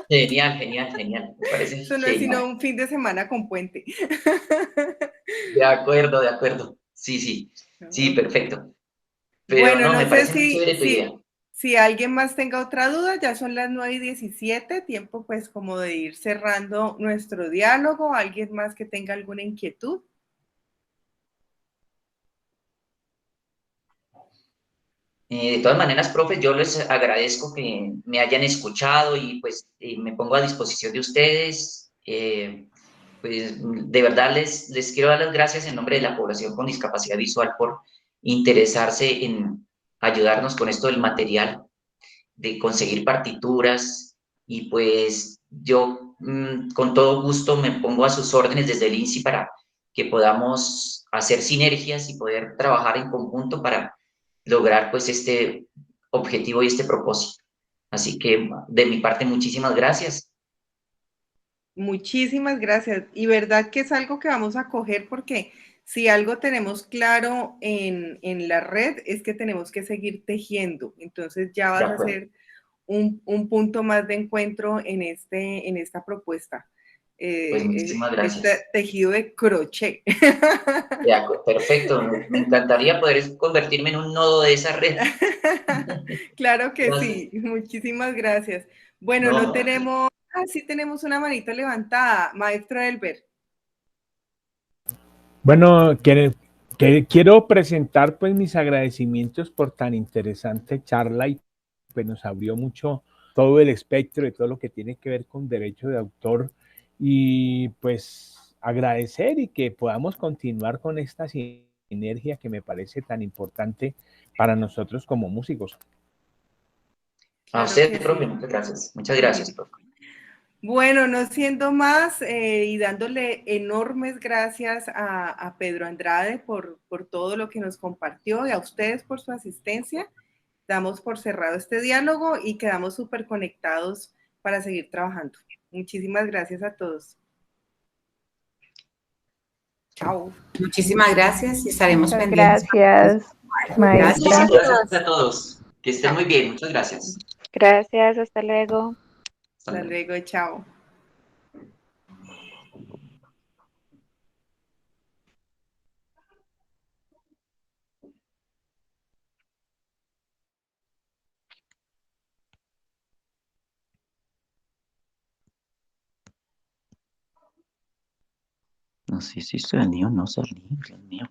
S2: Genial, genial, genial. Me parece
S1: Eso no es sino
S2: genial.
S1: un fin de semana con puente.
S2: De acuerdo, de acuerdo. Sí, sí, sí,
S1: ¿No?
S2: perfecto. Pero
S1: Bueno,
S2: no,
S1: no
S2: me
S1: sé
S2: parece muy chévere tu idea.
S1: si alguien más tenga otra duda, ya son las 9:17, tiempo pues como de ir cerrando nuestro diálogo. ¿Alguien más que tenga alguna inquietud?
S2: De todas maneras, profe, yo les agradezco que me hayan escuchado y pues me pongo a disposición de ustedes. Pues de verdad les quiero dar las gracias en nombre de la población con discapacidad visual por interesarse en ayudarnos con esto del material, de conseguir partituras y pues yo con todo gusto me pongo a sus órdenes desde el INSI para que podamos hacer sinergias y poder trabajar en conjunto para lograr pues este objetivo y este propósito. Así que de mi parte, muchísimas gracias.
S1: Muchísimas gracias. Y verdad que es algo que vamos a coger porque si algo tenemos claro en la red es que tenemos que seguir tejiendo. Entonces ya
S2: De
S1: vas a
S2: acuerdo.
S1: ser un punto más de encuentro en esta propuesta.
S2: Pues muchísimas
S1: Este
S2: gracias.
S1: tejido de crochet.
S2: Perfecto. Me encantaría poder convertirme en un nodo de esa red.
S1: Claro que
S2: Gracias.
S1: sí. Muchísimas gracias. Bueno, no
S2: No,
S1: tenemos, sí tenemos una manita levantada, maestro Elber.
S5: Bueno, quiero presentar pues mis agradecimientos por tan interesante charla y pues nos abrió mucho todo el espectro de todo lo que tiene que ver con derecho de autor y pues agradecer y que podamos continuar con esta sinergia que me parece tan importante para nosotros como músicos.
S2: a
S1: Claro
S2: usted,
S1: que
S2: profe,
S1: sí.
S2: muchas gracias. Muchas gracias, profe.
S1: Bueno, no siendo más y dándole enormes gracias a Pedro Andrade por todo lo que nos compartió y a ustedes por su asistencia, damos por cerrado este diálogo y quedamos súper conectados para seguir trabajando. Muchísimas gracias a todos. Chao.
S3: Muchísimas gracias y estaremos
S7: Muchas
S3: pendientes.
S7: gracias,
S3: Gracias.
S2: Muchísimas
S7: maestra.
S2: gracias
S4: Gracias.
S2: a todos. Que estén muy
S4: Chao.
S2: bien. Muchas gracias.
S7: Gracias, hasta luego.
S2: Hasta
S1: Hasta
S2: luego.
S1: luego, chao.
S2: No sé si salí o no salí, Dios mío.